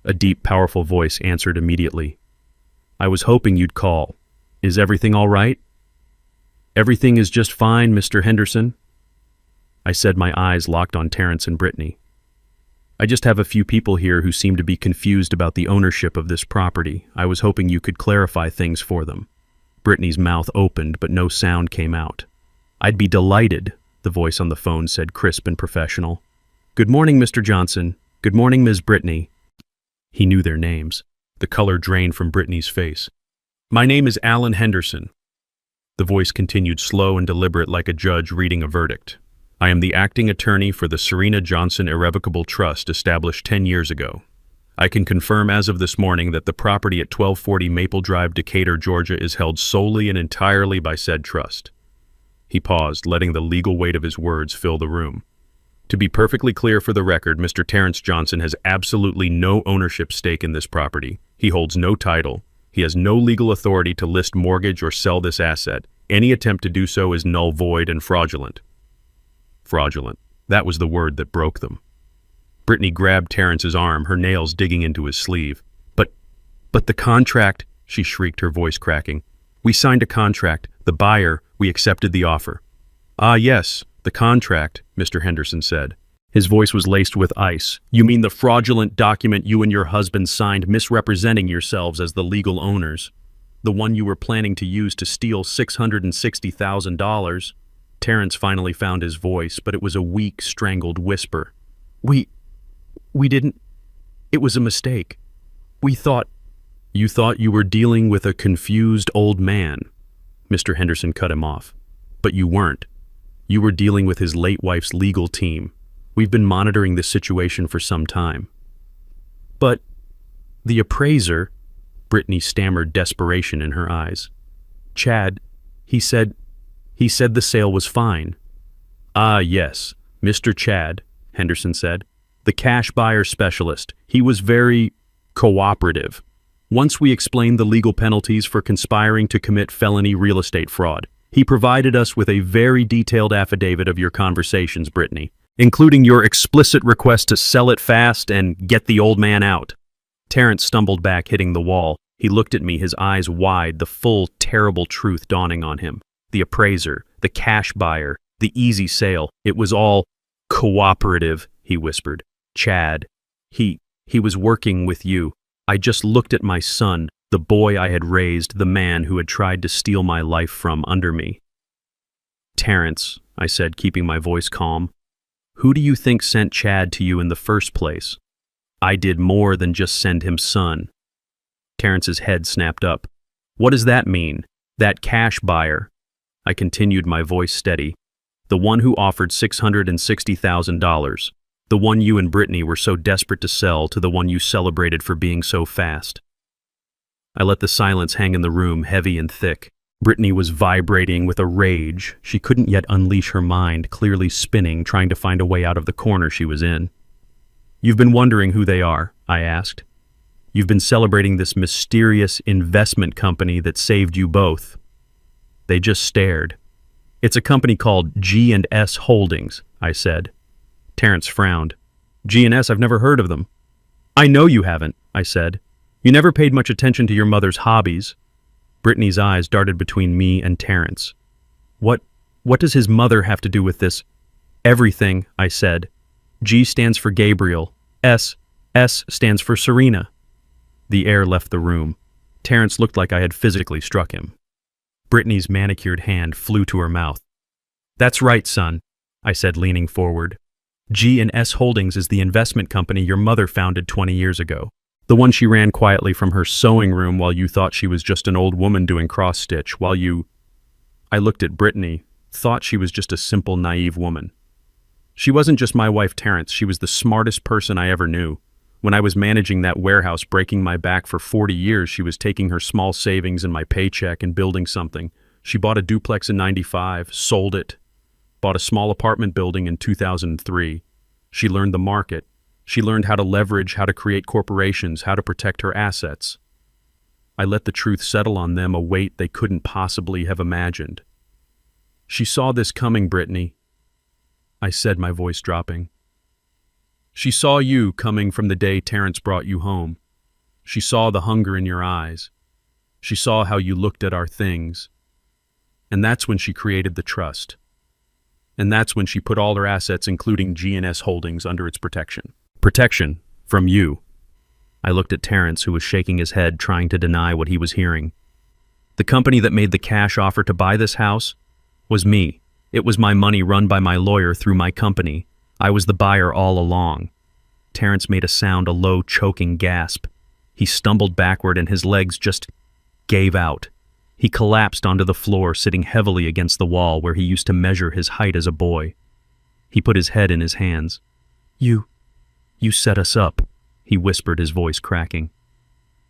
Speaker 1: A deep, powerful voice answered immediately. I was hoping you'd call. Is everything all right? Everything is just fine, Mr. Henderson, I said, my eyes locked on Terrence and Brittany. I just have a few people here who seem to be confused about the ownership of this property. I was hoping you could clarify things for them. Brittany's mouth opened, but no sound came out. I'd be delighted, the voice on the phone said, crisp and professional. Good morning, Mr. Johnson. Good morning, Ms. Brittany. He knew their names. The color drained from Brittany's face. My name is Alan Henderson. The voice continued, slow and deliberate, like a judge reading a verdict. I am the acting attorney for the Serena Johnson Irrevocable Trust established 10 years ago. I can confirm as of this morning that the property at 1240 Maple Drive, Decatur, Georgia is held solely and entirely by said trust. He paused, letting the legal weight of his words fill the room. To be perfectly clear for the record, Mr. Terrence Johnson has absolutely no ownership stake in this property. He holds no title. He has no legal authority to list, mortgage, or sell this asset. Any attempt to do so is null, void, and fraudulent. Fraudulent. That was the word that broke them. Brittany grabbed Terrence's arm, her nails digging into his sleeve. But the contract, she shrieked, her voice cracking. We signed a contract. The buyer, we accepted the offer. Ah, yes, the contract, Mr. Henderson said. His voice was laced with ice. You mean the fraudulent document you and your husband signed misrepresenting yourselves as the legal owners? The one you were planning to use to steal $660,000? Terrence finally found his voice, but it was a weak, strangled whisper. We didn't. It was a mistake. We thought. You thought you were dealing with a confused old man. Mr. Henderson cut him off. But you weren't. You were dealing with his late wife's legal team. We've been monitoring this situation for some time. But the appraiser, Brittany stammered, desperation in her eyes. Chad, he said the sale was fine. Ah, yes, Mr. Chad, Henderson said. The cash buyer specialist. He was very cooperative. Once we explained the legal penalties for conspiring to commit felony real estate fraud, he provided us with a very detailed affidavit of your conversations, Brittany, including your explicit request to sell it fast and get the old man out. Terrence stumbled back, hitting the wall. He looked at me, his eyes wide, the full, terrible truth dawning on him. The appraiser, the cash buyer, the easy sale. It was all cooperative, he whispered. Chad, he was working with you. I just looked at my son, the boy I had raised, the man who had tried to steal my life from under me. Terrence, I said, keeping my voice calm, who do you think sent Chad to you in the first place? I did more than just send him son. Terrence's head snapped up. What does that mean? That cash buyer. I continued, my voice steady. The one who offered $660,000. The one you and Brittany were so desperate to sell to the one you celebrated for being so fast. I let the silence hang in the room, heavy and thick. Brittany was vibrating with a rage. She couldn't yet unleash her mind, clearly spinning, trying to find a way out of the corner she was in. You've been wondering who they are, I asked. You've been celebrating this mysterious investment company that saved you both. They just stared. It's a company called G&S Holdings, I said. Terrence frowned. G&S, I've never heard of them. I know you haven't, I said. You never paid much attention to your mother's hobbies. Brittany's eyes darted between me and Terrence. What does his mother have to do with this? Everything, I said. G stands for Gabriel. S stands for Serena. The air left the room. Terrence looked like I had physically struck him. Brittany's manicured hand flew to her mouth. That's right, son, I said, leaning forward. G&S Holdings is the investment company your mother founded 20 years ago. The one she ran quietly from her sewing room while you thought she was just an old woman doing cross-stitch, while you... I looked at Brittany, thought she was just a simple, naive woman. She wasn't just my wife, Terrence. She was the smartest person I ever knew. When I was managing that warehouse, breaking my back for 40 years, she was taking her small savings and my paycheck and building something. She bought a duplex in '95, sold it, bought a small apartment building in 2003. She learned the market. She learned how to leverage, how to create corporations, how to protect her assets. I let the truth settle on them, a weight they couldn't possibly have imagined. She saw this coming, Brittany, I said, my voice dropping. She saw you coming from the day Terrence brought you home. She saw the hunger in your eyes. She saw how you looked at our things. And that's when she created the trust. And that's when she put all her assets, including G&S Holdings, under its protection. Protection from you. I looked at Terrence, who was shaking his head, trying to deny what he was hearing. The company that made the cash offer to buy this house was me. It was my money run by my lawyer through my company. I was the buyer all along. Terrence made a sound, a low, choking gasp. He stumbled backward and his legs just gave out. He collapsed onto the floor, sitting heavily against the wall where he used to measure his height as a boy. He put his head in his hands. You set us up," he whispered, his voice cracking.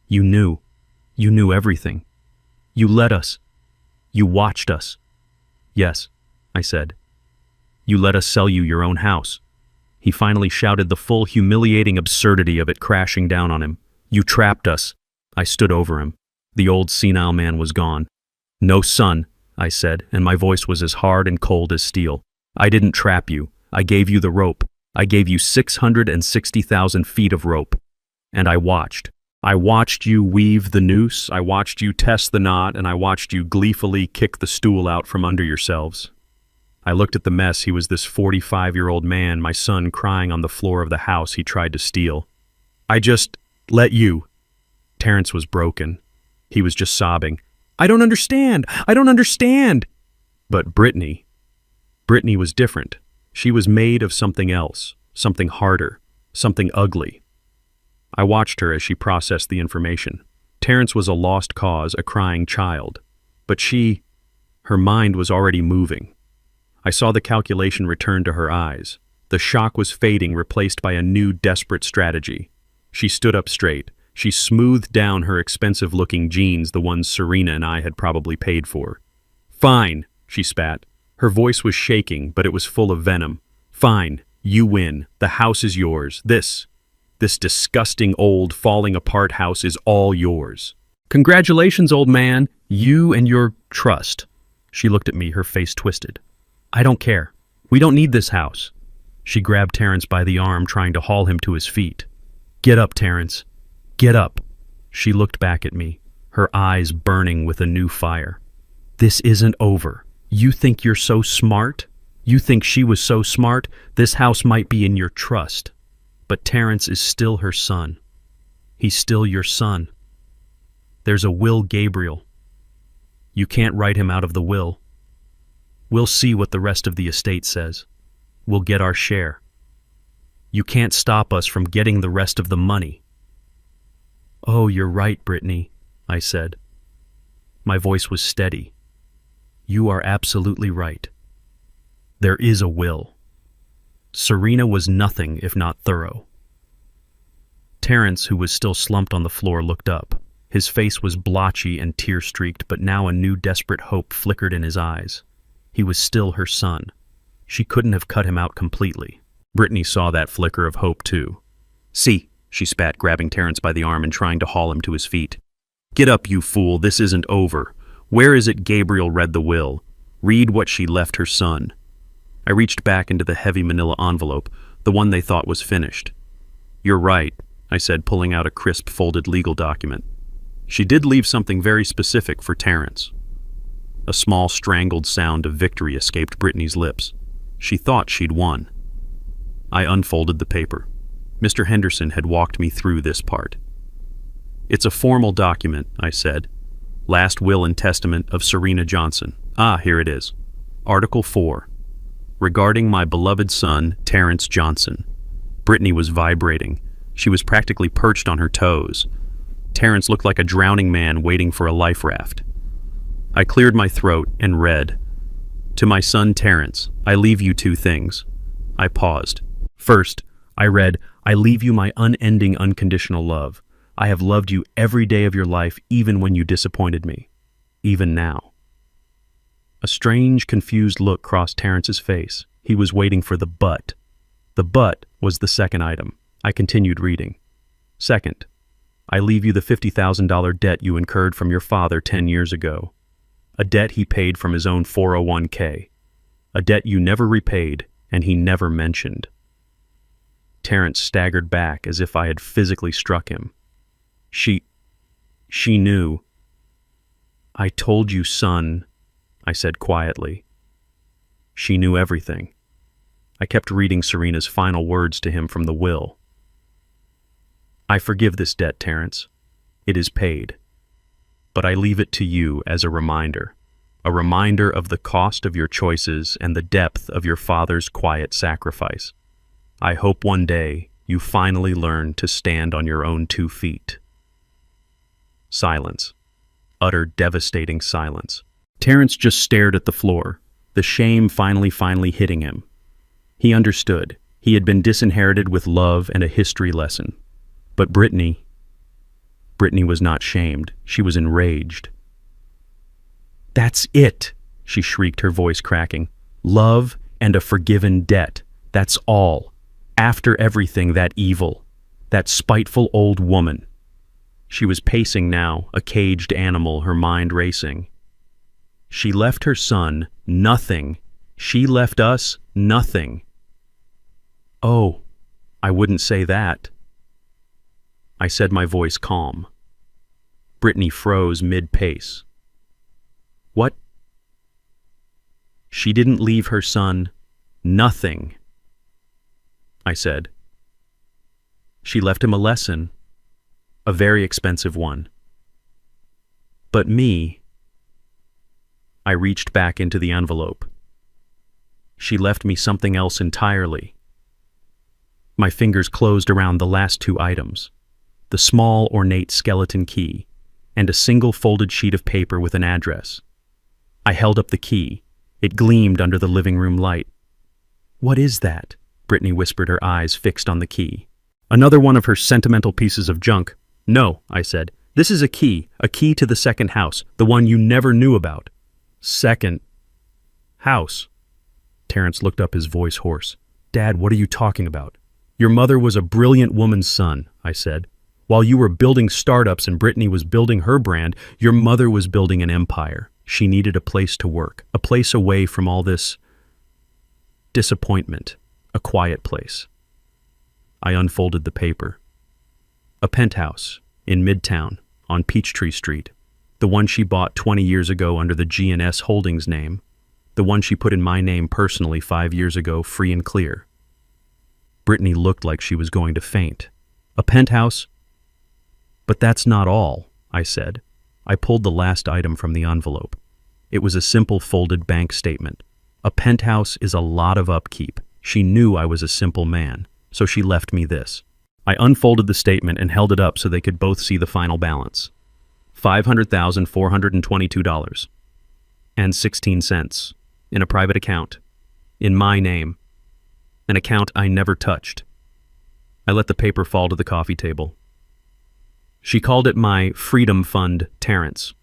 Speaker 1: You knew everything. You let us. You watched us." "Yes," I said. "You let us sell you your own house." He finally shouted, the full humiliating absurdity of it crashing down on him. "You trapped us." I stood over him. The old senile man was gone. "No, son," I said, and my voice was as hard and cold as steel. "I didn't trap you. I gave you the rope. I gave you 660,000 feet of rope. And I watched. I watched you weave the noose, I watched you test the knot, and I watched you gleefully kick the stool out from under yourselves." I looked at the mess. He was this 45-year-old man, my son, crying on the floor of the house he tried to steal. "I just let you." Terrence was broken. He was just sobbing. I don't understand. But Brittany was different. She was made of something else, something harder, something ugly. I watched her as she processed the information. Terrence was a lost cause, a crying child. But her mind was already moving. I saw the calculation return to her eyes. The shock was fading, replaced by a new, desperate strategy. She stood up straight. She smoothed down her expensive-looking jeans, the ones Serena and I had probably paid for. "Fine," she spat. Her voice was shaking, but it was full of venom. "Fine, you win. The house is yours. This disgusting, old, falling-apart house is all yours. Congratulations, old man. You and your trust." She looked at me, her face twisted. "I don't care. We don't need this house." She grabbed Terrence by the arm, trying to haul him to his feet. "Get up, Terrence. Get up." She looked back at me, her eyes burning with a new fire. "This isn't over. You think you're so smart? You think she was so smart? This house might be in your trust. But Terrence is still her son. He's still your son. There's a will, Gabriel. You can't write him out of the will. We'll see what the rest of the estate says. We'll get our share. You can't stop us from getting the rest of the money." "Oh, you're right, Brittany," I said. My voice was steady. "You are absolutely right. There is a will." Serena was nothing if not thorough. Terrence, who was still slumped on the floor, looked up. His face was blotchy and tear-streaked, but now a new desperate hope flickered in his eyes. He was still her son. She couldn't have cut him out completely. Brittany saw that flicker of hope, too. "See," she spat, grabbing Terrence by the arm and trying to haul him to his feet. "Get up, you fool. This isn't over. Where is it Gabriel read the will? Read what she left her son." I reached back into the heavy manila envelope, the one they thought was finished. "You're right," I said, pulling out a crisp, folded legal document. She did leave something very specific for Terrence. A small, strangled sound of victory escaped Brittany's lips. She thought she'd won. I unfolded the paper. Mr. Henderson had walked me through this part. "It's a formal document," I said. "Last will and testament of Serena Johnson. Ah, here it is. Article 4. Regarding my beloved son, Terrence Johnson." Brittany was vibrating. She was practically perched on her toes. Terrence looked like a drowning man waiting for a life raft. I cleared my throat and read, "To my son Terrence, I leave you 2 things." I paused. First, I read, "I leave you my unending, unconditional love. I have loved you every day of your life, even when you disappointed me. Even now." A strange, confused look crossed Terrence's face. He was waiting for the but. The but was the second item. I continued reading. "Second, I leave you the $50,000 debt you incurred from your father 10 years ago. A debt he paid from his own 401k. A debt you never repaid and he never mentioned." Terrence staggered back as if I had physically struck him. She knew. "I told you, son," I said quietly. She knew everything. I kept reading Serena's final words to him from the will. I forgive this debt, Terrence. It is paid. But I leave it to you as a reminder of the cost of your choices and the depth of your father's quiet sacrifice. I hope one day you finally learn to stand on your own 2 feet. Silence. Utter devastating silence. Terrence just stared at the floor, the shame finally hitting him. He understood. He had been disinherited with love and a history lesson. But Brittany was not shamed. She was enraged. That's it, she shrieked, her voice cracking. Love and a forgiven debt. That's all. After everything, that evil, that spiteful old woman. She was pacing now, a caged animal, her mind racing. She left her son nothing. She left us nothing. Oh, I wouldn't say that. I said, my voice calm. Brittany froze mid-pace. What? She didn't leave her son nothing, I said. She left him a lesson, a very expensive one. But me, I reached back into the envelope. She left me something else entirely. My fingers closed around the last 2 items, the small ornate skeleton key, and a single folded sheet of paper with an address. I held up the key. It gleamed under the living room light. What is that? Brittany whispered, her eyes fixed on the key. Another one of her sentimental pieces of junk. No, I said. This is a key to the second house, the one you never knew about. Second house. Terrence looked up, his voice hoarse. Dad, what are you talking about? Your mother was a brilliant woman's son, I said. While you were building startups and Brittany was building her brand, your mother was building an empire. She needed a place to work, a place away from all this disappointment, a quiet place. I unfolded the paper. A penthouse in Midtown on Peachtree Street, the one she bought 20 years ago under the G&S Holdings name, the one she put in my name personally 5 years ago, free and clear. Brittany looked like she was going to faint. A penthouse? But that's not all, I said. I pulled the last item from the envelope. It was a simple folded bank statement. A penthouse is a lot of upkeep. She knew I was a simple man, so she left me this. I unfolded the statement and held it up so they could both see the final balance. $500,422.16 in a private account, in my name, an account I never touched. I let the paper fall to the coffee table. She called it my freedom fund, Terrence.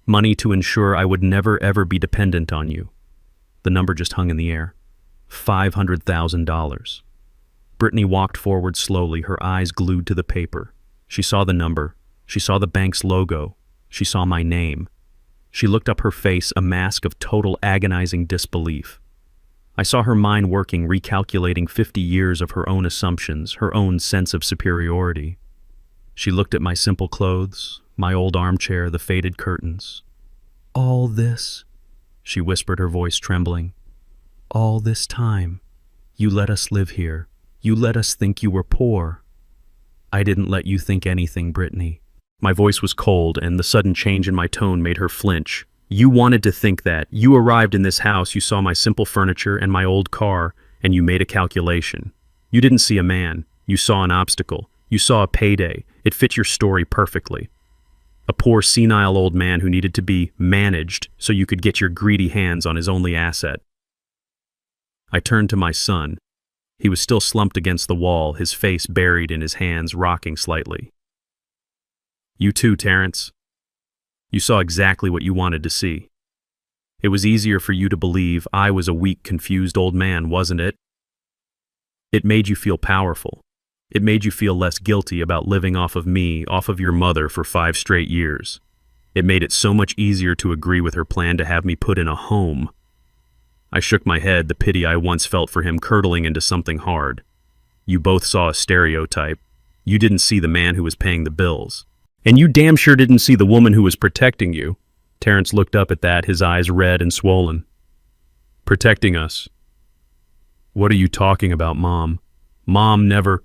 Speaker 1: Money to ensure I would never ever be dependent on you. The number just hung in the air. $500,000. Brittany walked forward slowly, her eyes glued to the paper. She saw the number. She saw the bank's logo. She saw my name. She looked up, her face a mask of total agonizing disbelief. I saw her mind working, recalculating 50 years of her own assumptions, her own sense of superiority. She looked at my simple clothes, my old armchair, the faded curtains. All this, she whispered, her voice trembling. All this time, you let us live here. You let us think you were poor. I didn't let you think anything, Brittany. My voice was cold, and the sudden change in my tone made her flinch. You wanted to think that. You arrived in this house, you saw my simple furniture and my old car, and you made a calculation. You didn't see a man. You saw an obstacle. You saw a payday. It fit your story perfectly. A poor, senile old man who needed to be managed so you could get your greedy hands on his only asset. I turned to my son. He was still slumped against the wall, his face buried in his hands, rocking slightly. You too, Terrence. You saw exactly what you wanted to see. It was easier for you to believe I was a weak, confused old man, wasn't it? It made you feel powerful. It made you feel less guilty about living off of me, off of your mother for 5 straight years. It made it so much easier to agree with her plan to have me put in a home. I shook my head, the pity I once felt for him curdling into something hard. You both saw a stereotype. You didn't see the man who was paying the bills. And you damn sure didn't see the woman who was protecting you. Terrence looked up at that, his eyes red and swollen. Protecting us. What are you talking about, Mom? Mom never...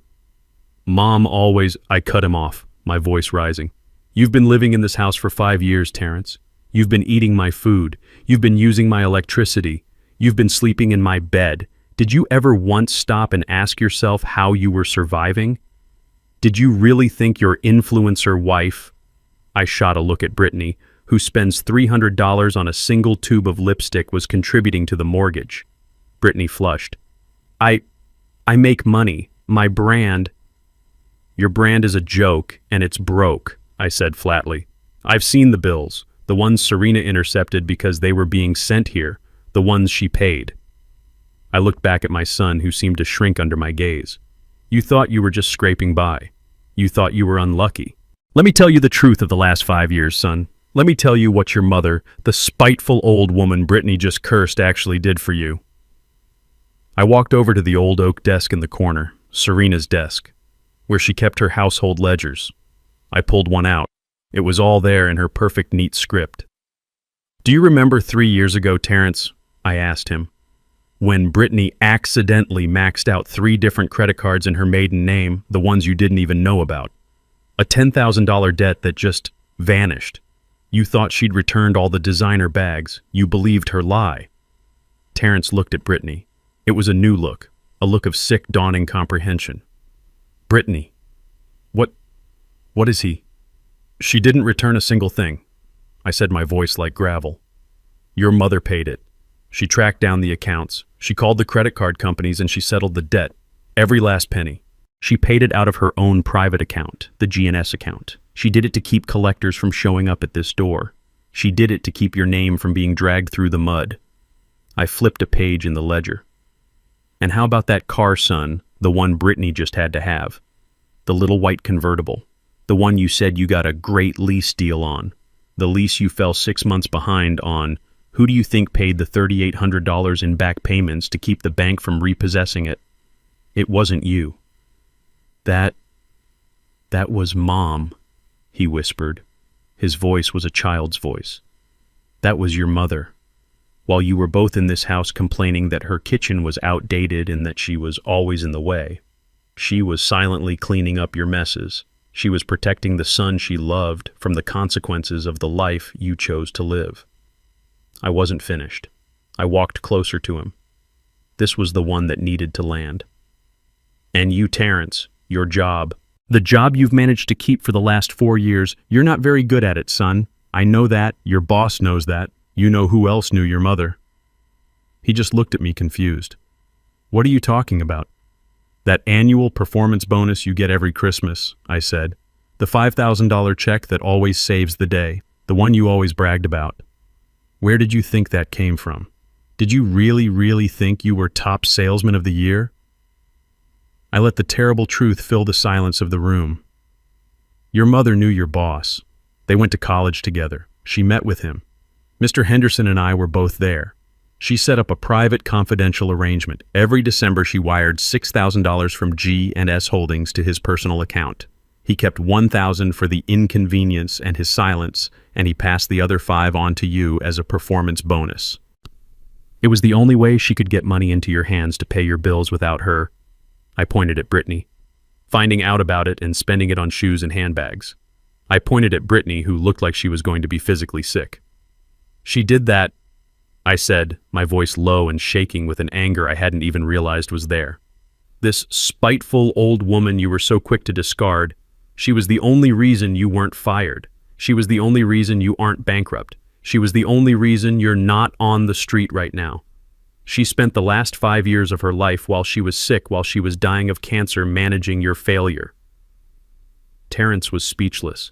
Speaker 1: Mom always... I cut him off, my voice rising. You've been living in this house for 5 years, Terrence. You've been eating my food. You've been using my electricity. You've been sleeping in my bed. Did you ever once stop and ask yourself how you were surviving? Did you really think your influencer wife... I shot a look at Brittany, who spends $300 on a single tube of lipstick, was contributing to the mortgage. Brittany flushed. I make money. My brand... Your brand is a joke, and it's broke, I said flatly. I've seen the bills, the ones Serena intercepted because they were being sent here, the ones she paid. I looked back at my son, who seemed to shrink under my gaze. You thought you were just scraping by. You thought you were unlucky. Let me tell you the truth of the last 5 years, son. Let me tell you what your mother, the spiteful old woman Brittany just cursed, actually did for you. I walked over to the old oak desk in the corner, Serena's desk, where she kept her household ledgers. I pulled one out. It was all there in her perfect, neat script. Do you remember 3 years ago, Terrence? I asked him. When Brittany accidentally maxed out 3 different credit cards in her maiden name, the ones you didn't even know about. A $10,000 debt that just vanished. You thought she'd returned all the designer bags. You believed her lie. Terrence looked at Brittany. It was a new look, a look of sick, dawning comprehension. Brittany. What is he? She didn't return a single thing. I said, my voice like gravel. Your mother paid it. She tracked down the accounts. She called the credit card companies and she settled the debt. Every last penny. She paid it out of her own private account, the GNS account. She did it to keep collectors from showing up at this door. She did it to keep your name from being dragged through the mud. I flipped a page in the ledger. And how about that car, son, the one Brittany just had to have? The little white convertible. The one you said you got a great lease deal on. The lease you fell 6 months behind on. Who do you think paid the $3,800 in back payments to keep the bank from repossessing it? It wasn't you. That was Mom, he whispered. His voice was a child's voice. That was your mother. While you were both in this house complaining that her kitchen was outdated and that she was always in the way, she was silently cleaning up your messes. She was protecting the son she loved from the consequences of the life you chose to live. I wasn't finished. I walked closer to him. This was the one that needed to land. And you, Terrence, your job. The job you've managed to keep for the last 4 years, you're not very good at it, son. I know that. Your boss knows that. You know who else knew your mother. He just looked at me confused. What are you talking about? That annual performance bonus you get every Christmas, I said. The $5,000 check that always saves the day. The one you always bragged about. Where did you think that came from? Did you really think you were top salesman of the year? I let the terrible truth fill the silence of the room. Your mother knew your boss. They went to college together. She met with him. Mr. Henderson and I were both there. She set up a private, confidential arrangement. Every December she wired $6,000 from G&S Holdings to his personal account. He kept $1,000 for the inconvenience and his silence, and he passed the other $5 on to you as a performance bonus. It was the only way she could get money into your hands to pay your bills without her. I pointed at Brittany, finding out about it and spending it on shoes and handbags. I pointed at Brittany, who looked like she was going to be physically sick. She did that, I said, my voice low and shaking with an anger I hadn't even realized was there. This spiteful old woman you were so quick to discard, she was the only reason you weren't fired. She was the only reason you aren't bankrupt. She was the only reason you're not on the street right now. She spent the last 5 years of her life while she was sick, while she was dying of cancer, managing your failure. Terrence was speechless.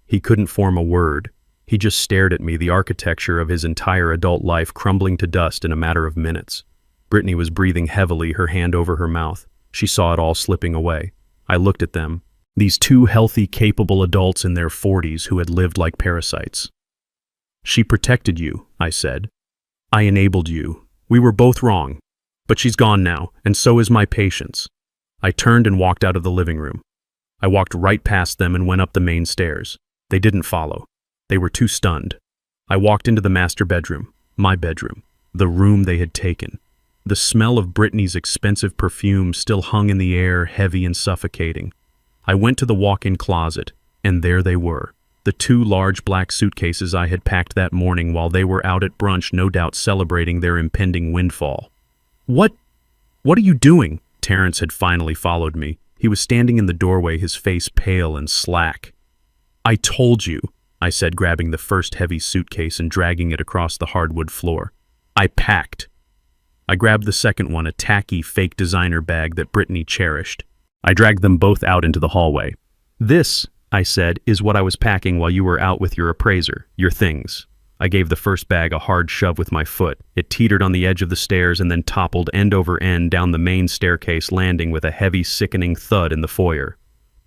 Speaker 1: He couldn't form a word. He just stared at me, the architecture of his entire adult life crumbling to dust in a matter of minutes. Brittany was breathing heavily, her hand over her mouth. She saw it all slipping away. I looked at them, these 2 healthy, capable adults in their 40s who had lived like parasites. She protected you, I said. I enabled you. We were both wrong. But she's gone now, and so is my patience. I turned and walked out of the living room. I walked right past them and went up the main stairs. They didn't follow. They were too stunned. I walked into the master bedroom, my bedroom, the room they had taken. The smell of Brittany's expensive perfume still hung in the air, heavy and suffocating. I went to the walk-in closet, and there they were, the two large black suitcases I had packed that morning while they were out at brunch, no doubt celebrating their impending windfall. What are you doing?" Terrence had finally followed me. He was standing in the doorway, his face pale and slack. "I told you," I said, grabbing the first heavy suitcase and dragging it across the hardwood floor. "I packed." I grabbed the second one, a tacky, fake designer bag that Brittany cherished. I dragged them both out into the hallway. "This," I said, "is what I was packing while you were out with your appraiser, your things." I gave the first bag a hard shove with my foot. It teetered on the edge of the stairs and then toppled end over end down the main staircase, landing with a heavy, sickening thud in the foyer.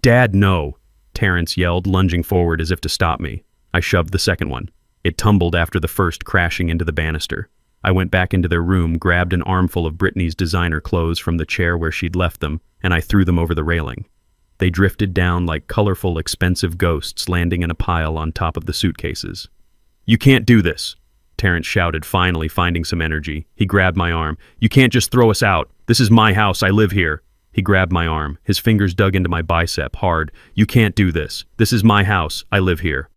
Speaker 1: "Dad, no!" Terrence yelled, lunging forward as if to stop me. I shoved the second one. It tumbled after the first, crashing into the banister. I went back into their room, grabbed an armful of Brittany's designer clothes from the chair where she'd left them, and I threw them over the railing. They drifted down like colorful, expensive ghosts, landing in a pile on top of the suitcases. "You can't do this," Terrence shouted, finally finding some energy. He grabbed my arm. "You can't just throw us out. This is my house. I live here." He grabbed my arm. His fingers dug into my bicep hard. "You can't do this. This is my house. I live here."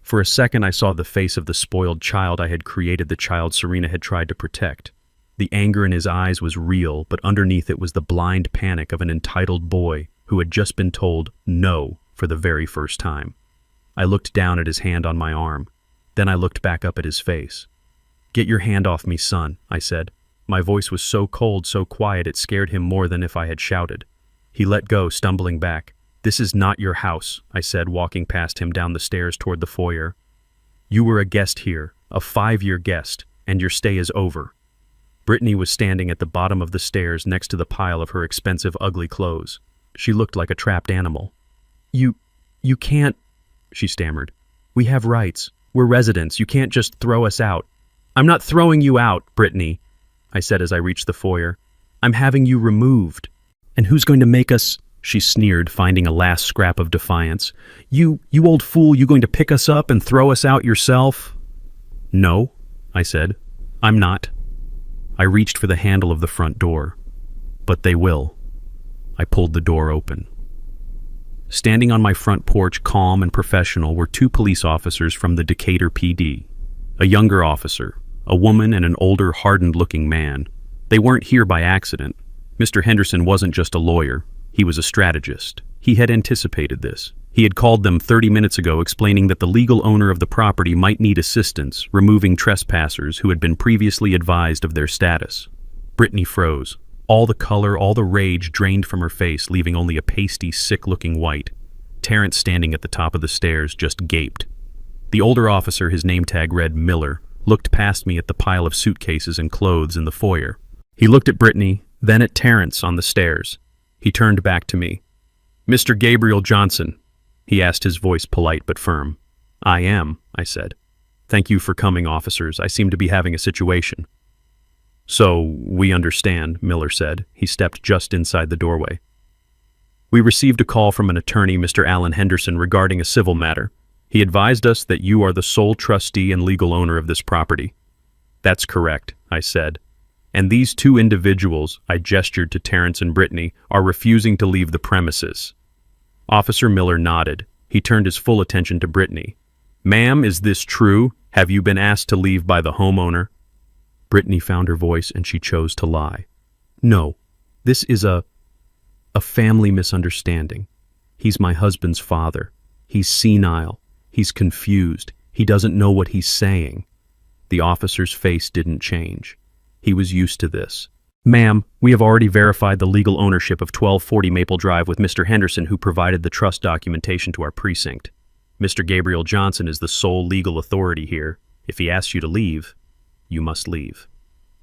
Speaker 1: For a second, I saw the face of the spoiled child I had created, the child Serena had tried to protect. The anger in his eyes was real, but underneath it was the blind panic of an entitled boy who had just been told no for the very first time. I looked down at his hand on my arm. Then I looked back up at his face. "Get your hand off me, son," I said. My voice was so cold, so quiet, it scared him more than if I had shouted. He let go, stumbling back. "This is not your house," I said, walking past him down the stairs toward the foyer. "You were a guest here, a 5-year guest, and your stay is over." Brittany was standing at the bottom of the stairs next to the pile of her expensive, ugly clothes. She looked like a trapped animal. You can't," she stammered. "We have rights. We're residents. You can't just throw us out." "I'm not throwing you out, Brittany," I said as I reached the foyer. "I'm having you removed." "And who's going to make us?" she sneered, finding a last scrap of defiance. You old fool, you going to pick us up and throw us out yourself?" "No," I said. "I'm not." I reached for the handle of the front door. "But they will." I pulled the door open. Standing on my front porch, calm and professional, were 2 police officers from the Decatur PD. A younger officer, a woman, and an older, hardened-looking man. They weren't here by accident. Mr. Henderson wasn't just a lawyer. He was a strategist. He had anticipated this. He had called them 30 minutes ago, explaining that the legal owner of the property might need assistance removing trespassers who had been previously advised of their status. Brittany froze. All the color, all the rage drained from her face, leaving only a pasty, sick-looking white. Terrence, standing at the top of the stairs, just gaped. The older officer, his name tag read Miller, looked past me at the pile of suitcases and clothes in the foyer. He looked at Brittany, then at Terrence on the stairs. He turned back to me. "Mr. Gabriel Johnson," he asked, his voice polite but firm. "I am," I said. "Thank you for coming, officers. I seem to be having a situation." "So, we understand," Miller said. He stepped just inside the doorway. "We received a call from an attorney, Mr. Alan Henderson, regarding a civil matter. He advised us that you are the sole trustee and legal owner of this property." "That's correct," I said. "And these 2 individuals," I gestured to Terrence and Brittany, "are refusing to leave the premises." Officer Miller nodded. He turned his full attention to Brittany. "Ma'am, is this true? Have you been asked to leave by the homeowner?" Brittany found her voice, and she chose to lie. "No, this is a family misunderstanding. He's my husband's father. He's senile. He's confused. He doesn't know what he's saying." The officer's face didn't change. He was used to this. "Ma'am, we have already verified the legal ownership of 1240 Maple Drive with Mr. Henderson, who provided the trust documentation to our precinct. Mr. Gabriel Johnson is the sole legal authority here. If he asks you to leave, you must leave."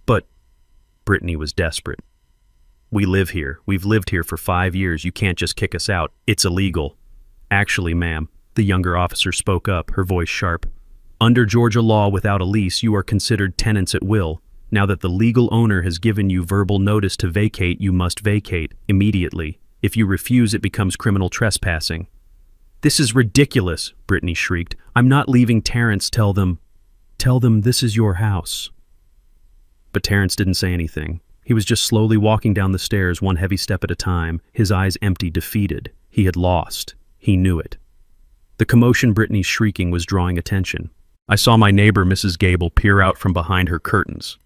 Speaker 1: "But," Brittany was desperate. "We live here. We've lived here for 5 years. You can't just kick us out. It's illegal." "Actually, ma'am," the younger officer spoke up, her voice sharp. "Under Georgia law, without a lease, you are considered tenants at will. Now that the legal owner has given you verbal notice to vacate, you must vacate immediately. If you refuse, it becomes criminal trespassing." "This is ridiculous," Brittany shrieked. "I'm not leaving Terrence. Tell them this is your house." But Terrence didn't say anything. He was just slowly walking down the stairs, one heavy step at a time, his eyes empty, defeated. He had lost. He knew it. The commotion Brittany's shrieking was drawing attention. I saw my neighbor, Mrs. Gable, peer out from behind her curtains.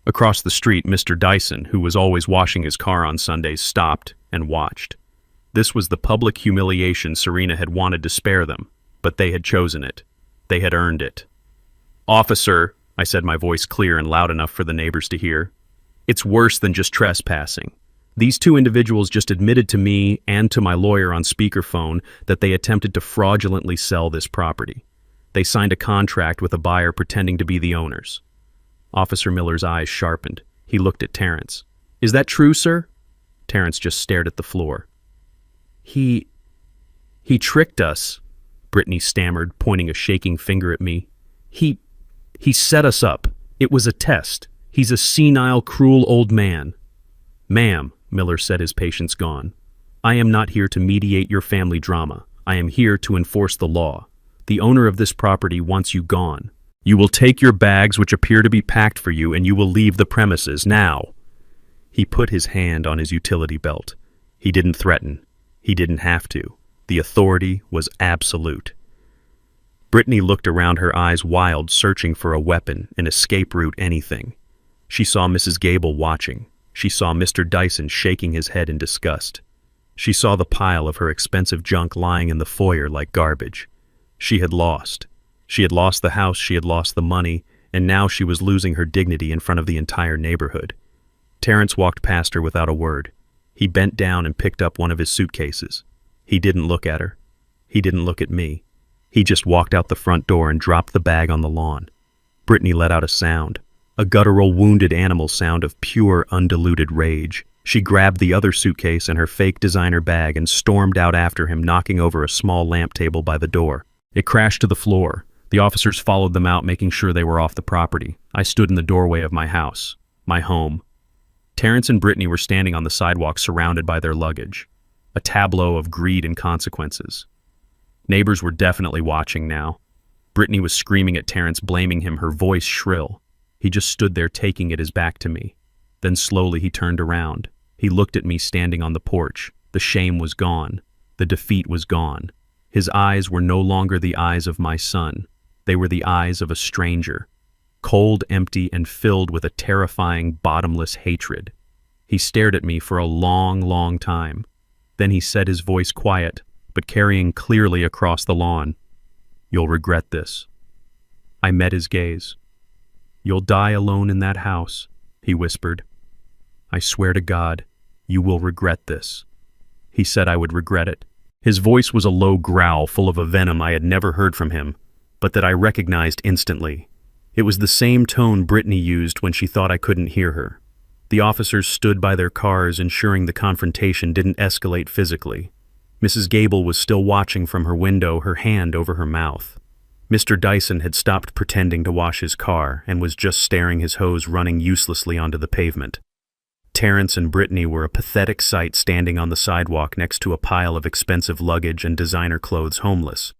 Speaker 1: Across the street, Mr. Dyson, who was always washing his car on Sundays, stopped and watched. This was the public humiliation Serena had wanted to spare them, but they had chosen it. They had earned it. "Officer," I said, my voice clear and loud enough for the neighbors to hear, "it's worse than just trespassing. These two individuals just admitted to me and to my lawyer on speakerphone that they attempted to fraudulently sell this property. They signed a contract with a buyer pretending to be the owners." Officer Miller's eyes sharpened. He looked at Terrence. "Is that true, sir?" Terrence just stared at the floor. He tricked us," Brittany stammered, pointing a shaking finger at me. He set us up. It was a test. He's a senile, cruel old man." "Ma'am," Miller said, his patience gone, "I am not here to mediate your family drama. I am here to enforce the law. The owner of this property wants you gone. You will take your bags, which appear to be packed for you, and you will leave the premises now." He put his hand on his utility belt. He didn't threaten. He didn't have to. The authority was absolute. Brittany looked around, her eyes wild, searching for a weapon, an escape route, anything. She saw Mrs. Gable watching. She saw Mr. Dyson shaking his head in disgust. She saw the pile of her expensive junk lying in the foyer like garbage. She had lost. She had lost the house, she had lost the money, and now she was losing her dignity in front of the entire neighborhood. Terrence walked past her without a word. He bent down and picked up one of his suitcases. He didn't look at her. He didn't look at me. He just walked out the front door and dropped the bag on the lawn. Brittany let out a sound, a guttural, wounded animal sound of pure, undiluted rage. She grabbed the other suitcase and her fake designer bag and stormed out after him, knocking over a small lamp table by the door. It crashed to the floor. The officers followed them out, making sure they were off the property. I stood in the doorway of my house, my home. Terrence and Brittany were standing on the sidewalk, surrounded by their luggage. A tableau of greed and consequences. Neighbors were definitely watching now. Brittany was screaming at Terrence, blaming him, her voice shrill. He just stood there, taking it his back to me. Then slowly he turned around. He looked at me standing on the porch. The shame was gone. The defeat was gone. His eyes were no longer the eyes of my son. They were the eyes of a stranger. Cold, empty, and filled with a terrifying, bottomless hatred. He stared at me for a long, long time. Then he said, his voice quiet, but carrying clearly across the lawn, "You'll regret this." I met his gaze. "You'll die alone in that house," he whispered. "I swear to God, you will regret this." He said I would regret it. His voice was a low growl full of a venom I had never heard from him, but that I recognized instantly. It was the same tone Brittany used when she thought I couldn't hear her. The officers stood by their cars, ensuring the confrontation didn't escalate physically. Mrs. Gable was still watching from her window, her hand over her mouth. Mr. Dyson had stopped pretending to wash his car and was just staring, his hose running uselessly onto the pavement. Terrence and Brittany were a pathetic sight, standing on the sidewalk next to a pile of expensive luggage and designer clothes, homeless.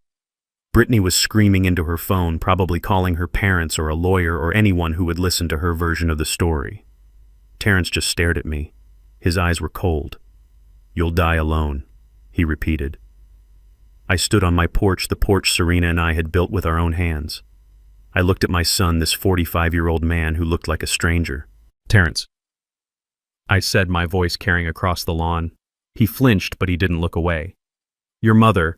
Speaker 1: Brittany was screaming into her phone, probably calling her parents or a lawyer or anyone who would listen to her version of the story. Terrence just stared at me. His eyes were cold. "You'll die alone," he repeated. I stood on my porch, the porch Serena and I had built with our own hands. I looked at my son, this 45-year-old man who looked like a stranger. "Terrence," I said, my voice carrying across the lawn. He flinched, but he didn't look away. "Your mother,"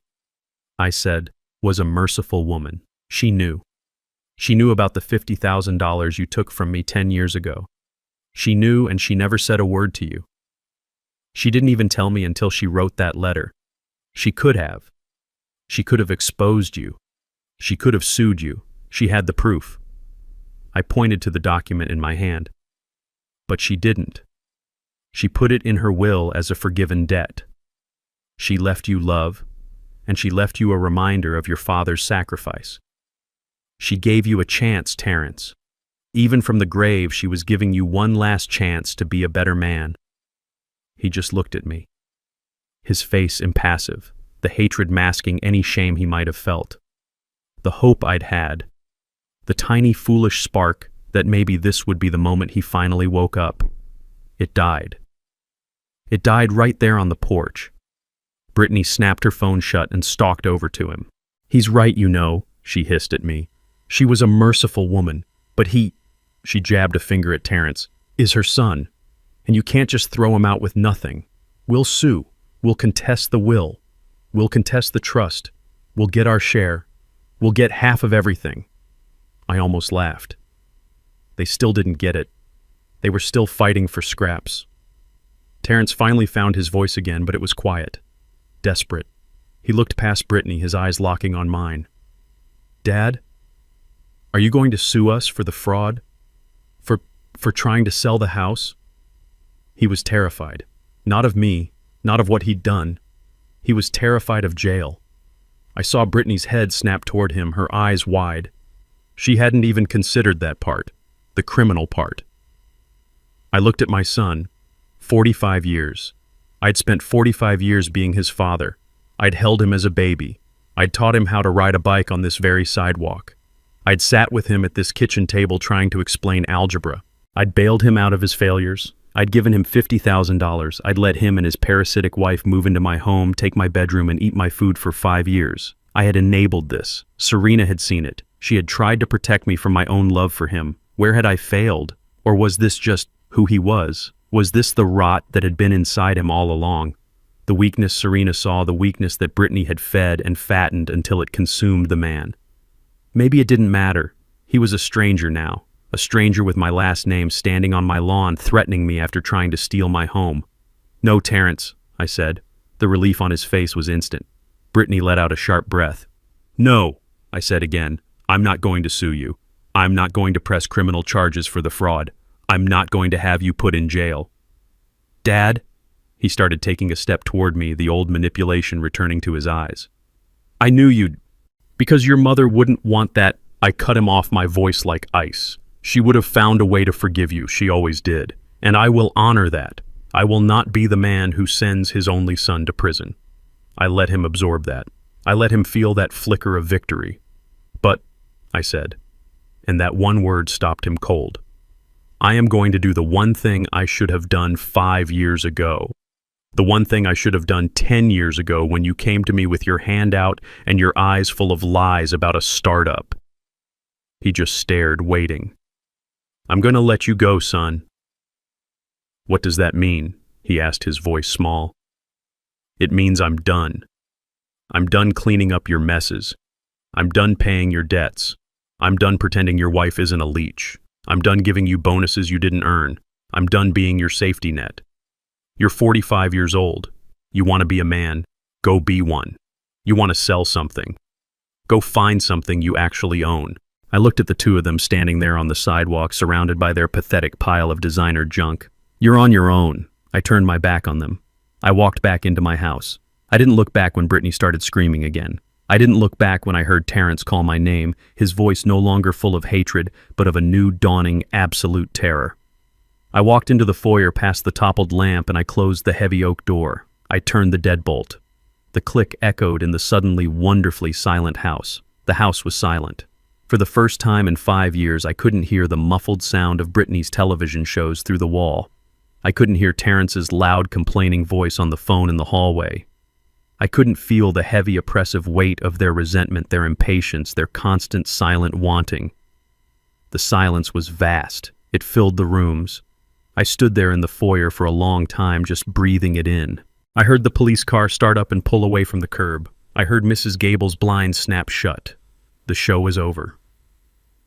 Speaker 1: I said, "was a merciful woman. She knew. She knew about the $50,000 you took from me 10 years ago. She knew, and she never said a word to you. She didn't even tell me until she wrote that letter. She could have. She could have exposed you. She could have sued you. She had the proof." I pointed to the document in my hand. "But she didn't. She put it in her will as a forgiven debt. She left you love, and she left you a reminder of your father's sacrifice. She gave you a chance, Terrence. Even from the grave, she was giving you one last chance to be a better man." He just looked at me, his face impassive, the hatred masking any shame he might have felt. The hope I'd had, the tiny foolish spark that maybe this would be the moment he finally woke up. It died. It died right there on the porch. Brittany snapped her phone shut and stalked over to him. "He's right, you know," she hissed at me. "She was a merciful woman, but he," she jabbed a finger at Terrence, "is her son. And you can't just throw him out with nothing. We'll sue. We'll contest the will. We'll contest the trust. We'll get our share. We'll get half of everything." I almost laughed. They still didn't get it. They were still fighting for scraps. Terrence finally found his voice again, but it was quiet, desperate. He looked past Brittany, his eyes locking on mine. "Dad, are you going to sue us for the fraud? For trying to sell the house?" He was terrified. Not of me, not of what he'd done. He was terrified of jail. I saw Brittany's head snap toward him, her eyes wide. She hadn't even considered that part, the criminal part. I looked at my son. 45 years. I'd spent 45 years being his father. I'd held him as a baby. I'd taught him how to ride a bike on this very sidewalk. I'd sat with him at this kitchen table trying to explain algebra. I'd bailed him out of his failures. I'd given him $50,000. I'd let him and his parasitic wife move into my home, take my bedroom, and eat my food for 5 years. I had enabled this. Serena had seen it. She had tried to protect me from my own love for him. Where had I failed? Or was this just who he was? Was this the rot that had been inside him all along? The weakness Serena saw, the weakness that Brittany had fed and fattened until it consumed the man. Maybe it didn't matter. He was a stranger now. A stranger with my last name standing on my lawn threatening me after trying to steal my home. "No, Terrence," I said. The relief on his face was instant. Brittany let out a sharp breath. "No," I said again. "I'm not going to sue you. I'm not going to press criminal charges for the fraud. I'm not going to have you put in jail." "Dad?" He started taking a step toward me, the old manipulation returning to his eyes. "I knew you'd. Because your mother wouldn't want that." I cut him off, my voice like ice. "She would have found a way to forgive you. She always did. And I will honor that. I will not be the man who sends his only son to prison." I let him absorb that. I let him feel that flicker of victory. "But," I said, and that one word stopped him cold. "I am going to do the one thing I should have done 5 years ago. The one thing I should have done 10 years ago when you came to me with your hand out and your eyes full of lies about a startup." He just stared, waiting. "I'm going to let you go, son." "What does that mean?" he asked, his voice small. "It means I'm done. I'm done cleaning up your messes. I'm done paying your debts. I'm done pretending your wife isn't a leech. I'm done giving you bonuses you didn't earn. I'm done being your safety net. You're 45 years old. You want to be a man. Go be one. You want to sell something. Go find something you actually own." I looked at the two of them standing there on the sidewalk, surrounded by their pathetic pile of designer junk. "You're on your own." I turned my back on them. I walked back into my house. I didn't look back when Brittany started screaming again. I didn't look back when I heard Terrence call my name, his voice no longer full of hatred, but of a new dawning absolute terror. I walked into the foyer past the toppled lamp and I closed the heavy oak door. I turned the deadbolt. The click echoed in the suddenly wonderfully silent house. The house was silent. For the first time in 5 years, I couldn't hear the muffled sound of Brittany's television shows through the wall. I couldn't hear Terrence's loud, complaining voice on the phone in the hallway. I couldn't feel the heavy, oppressive weight of their resentment, their impatience, their constant, silent wanting. The silence was vast. It filled the rooms. I stood there in the foyer for a long time, just breathing it in. I heard the police car start up and pull away from the curb. I heard Mrs. Gable's blinds snap shut. The show was over.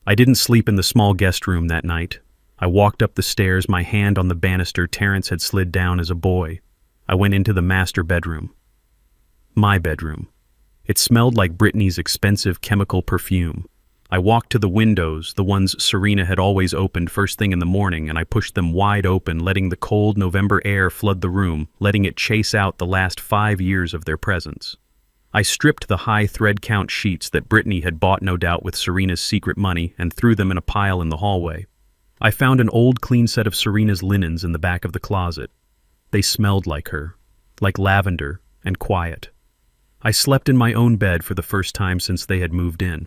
Speaker 1: I didn't sleep in the small guest room that night. I walked up the stairs, my hand on the banister Terrence had slid down as a boy. I went into the master bedroom. My bedroom. It smelled like Brittany's expensive chemical perfume. I walked to the windows, the ones Serena had always opened first thing in the morning, and I pushed them wide open, letting the cold November air flood the room, letting it chase out the last 5 years of their presence. I stripped the high thread count sheets that Brittany had bought no doubt with Serena's secret money and threw them in a pile in the hallway. I found an old clean set of Serena's linens in the back of the closet. They smelled like her, like lavender and quiet. I slept in my own bed for the first time since they had moved in.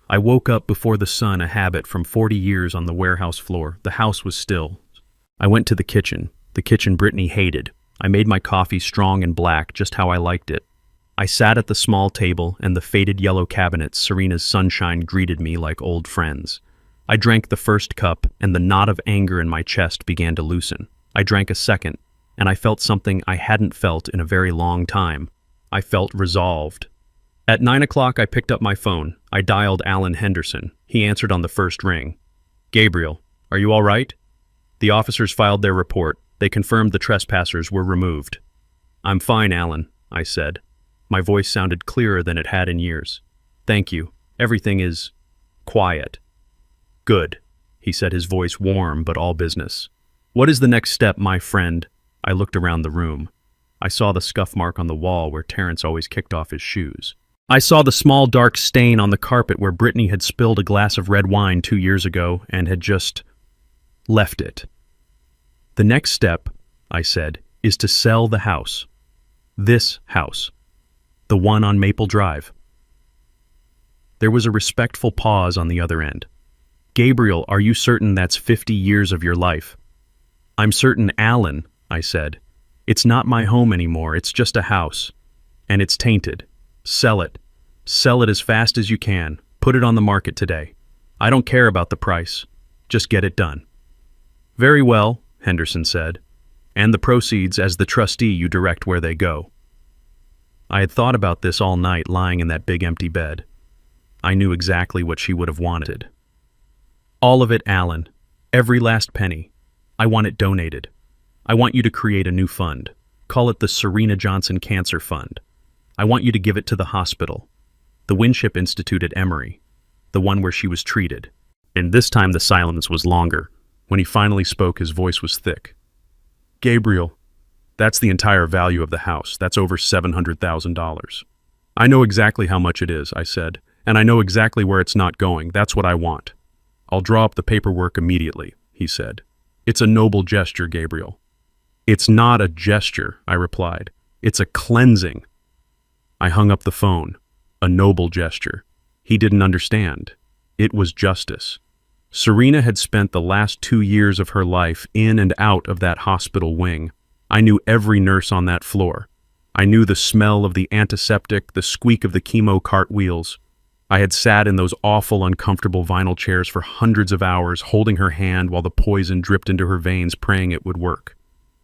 Speaker 1: I woke up before the sun, a habit from 40 years on the warehouse floor. The house was still. I went to the kitchen Brittany hated. I made my coffee strong and black, just how I liked it. I sat at the small table, and the faded yellow cabinets, Serena's sunshine, greeted me like old friends. I drank the first cup, and the knot of anger in my chest began to loosen. I drank a second, and I felt something I hadn't felt in a very long time. I felt resolved. At 9 o'clock, I picked up my phone. I dialed Alan Henderson. He answered on the first ring. "Gabriel, are you all right?" The officers filed their report. They confirmed the trespassers were removed. "I'm fine, Alan," I said. My voice sounded clearer than it had in years. "Thank you. Everything is quiet." "Good," he said, his voice warm but all business. "What is the next step, my friend?" I looked around the room. I saw the scuff mark on the wall where Terrence always kicked off his shoes. I saw the small dark stain on the carpet where Brittany had spilled a glass of red wine 2 years ago and had just left it. "The next step," I said, "is to sell the house. This house. The one on Maple Drive." There was a respectful pause on the other end. "Gabriel, are you certain that's 50 years of your life?" "I'm certain, Alan," I said. "It's not my home anymore, it's just a house. And it's tainted. Sell it. Sell it as fast as you can. Put it on the market today. I don't care about the price. Just get it done." "Very well," Henderson said. "And the proceeds, as the trustee, you direct where they go." I had thought about this all night, lying in that big empty bed. I knew exactly what she would have wanted. "All of it, Alan. Every last penny. I want it donated. I want you to create a new fund. Call it the Serena Johnson Cancer Fund. I want you to give it to the hospital. The Winship Institute at Emory. The one where she was treated." And this time the silence was longer. When he finally spoke, his voice was thick. "Gabriel, that's the entire value of the house. That's over $700,000. "I know exactly how much it is," I said, "and I know exactly where it's not going. That's what I want." "I'll draw up the paperwork immediately," he said. "It's a noble gesture, Gabriel." "It's not a gesture," I replied. "It's a cleansing." I hung up the phone. A noble gesture. He didn't understand. It was justice. Serena had spent the last 2 years of her life in and out of that hospital wing. I knew every nurse on that floor. I knew the smell of the antiseptic, the squeak of the chemo cartwheels. I had sat in those awful, uncomfortable vinyl chairs for hundreds of hours, holding her hand while the poison dripped into her veins, praying it would work.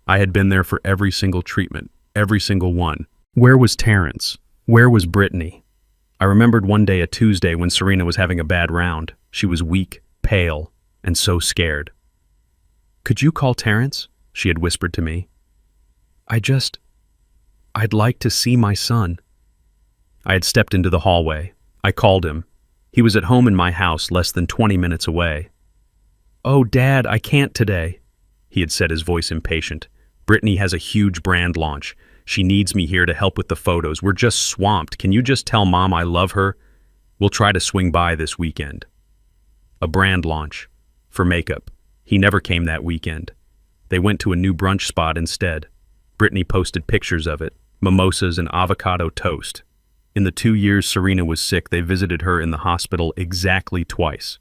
Speaker 1: I had been there for every single treatment, every single one. Where was Terrence? Where was Brittany? I remembered one day, a Tuesday, when Serena was having a bad round. She was weak, pale, and so scared. "Could you call Terrence?" she had whispered to me. I'd like to see my son." I had stepped into the hallway. I called him. He was at home in my house, less than 20 minutes away. "Oh, Dad, I can't today," he had said, his voice impatient. "Brittany has a huge brand launch. She needs me here to help with the photos. We're just swamped. Can you just tell Mom I love her? We'll try to swing by this weekend." A brand launch. For makeup. He never came that weekend. They went to a new brunch spot instead. Brittany posted pictures of it. Mimosas and avocado toast. In the 2 years Serena was sick, they visited her in the hospital exactly twice.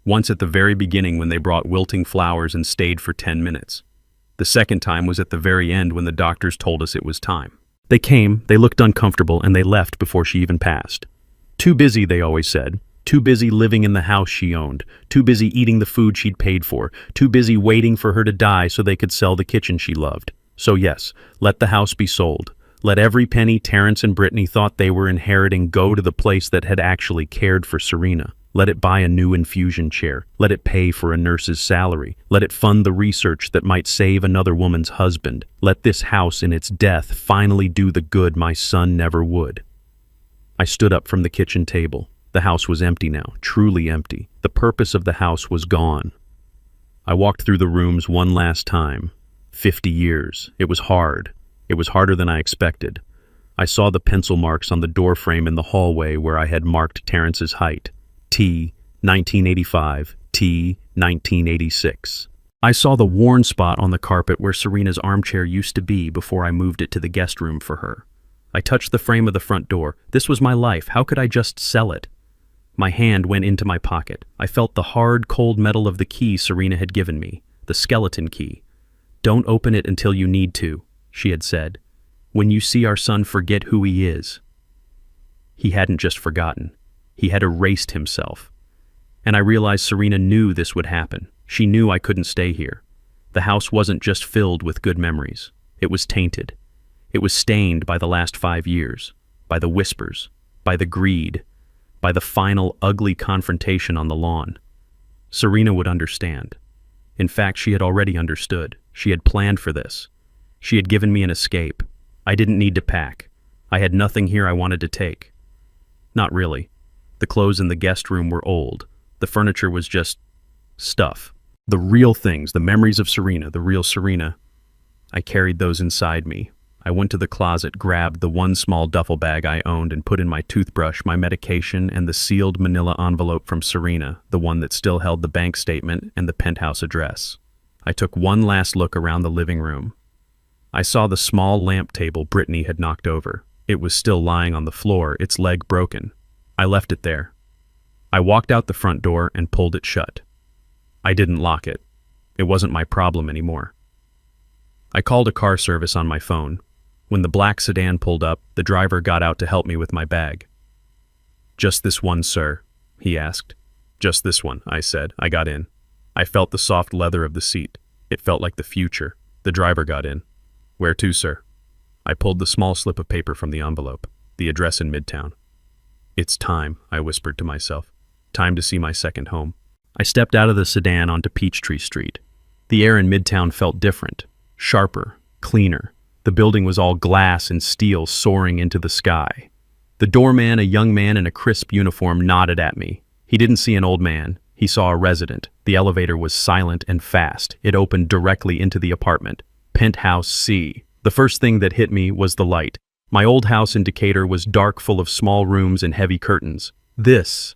Speaker 1: Once at the very beginning when they brought wilting flowers and stayed for 10 minutes. The second time was at the very end when the doctors told us it was time. They came, they looked uncomfortable, and they left before she even passed. Too busy, they always said. Too busy living in the house she owned. Too busy eating the food she'd paid for. Too busy waiting for her to die so they could sell the kitchen she loved. So yes, let the house be sold. Let every penny Terrence and Brittany thought they were inheriting go to the place that had actually cared for Serena. Let it buy a new infusion chair. Let it pay for a nurse's salary. Let it fund the research that might save another woman's husband. Let this house in its death finally do the good my son never would. I stood up from the kitchen table. The house was empty now, truly empty. The purpose of the house was gone. I walked through the rooms one last time. 50 years. It was hard. It was harder than I expected. I saw the pencil marks on the doorframe in the hallway where I had marked Terrence's height. T, 1985, T, 1986. I saw the worn spot on the carpet where Serena's armchair used to be before I moved it to the guest room for her. I touched the frame of the front door. This was my life. How could I just sell it? My hand went into my pocket. I felt the hard, cold metal of the key Serena had given me, the skeleton key. "Don't open it until you need to," she had said. "When you see our son, forget who he is." He hadn't just forgotten. He had erased himself. And I realized Serena knew this would happen. She knew I couldn't stay here. The house wasn't just filled with good memories. It was tainted. It was stained by the last 5 years, by the whispers, by the greed, by the final ugly confrontation on the lawn. Serena would understand. In fact, she had already understood. She had planned for this. She had given me an escape. I didn't need to pack. I had nothing here I wanted to take. Not really. The clothes in the guest room were old. The furniture was just stuff. The real things, the memories of Serena, the real Serena, I carried those inside me. I went to the closet, grabbed the one small duffel bag I owned, and put in my toothbrush, my medication, and the sealed manila envelope from Serena, the one that still held the bank statement and the penthouse address. I took one last look around the living room. I saw the small lamp table Brittany had knocked over. It was still lying on the floor, its leg broken. I left it there. I walked out the front door and pulled it shut. I didn't lock it. It wasn't my problem anymore. I called a car service on my phone. When the black sedan pulled up, the driver got out to help me with my bag. "Just this one, sir?" he asked. "Just this one," I said. I got in. I felt the soft leather of the seat. It felt like the future. The driver got in. "Where to, sir?" I pulled the small slip of paper from the envelope. The address in Midtown. "It's time," I whispered to myself. "Time to see my second home." I stepped out of the sedan onto Peachtree Street. The air in Midtown felt different, sharper, cleaner. The building was all glass and steel soaring into the sky. The doorman, a young man in a crisp uniform, nodded at me. He didn't see an old man. He saw a resident. The elevator was silent and fast. It opened directly into the apartment. Penthouse C. The first thing that hit me was the light. My old house in Decatur was dark, full of small rooms and heavy curtains. This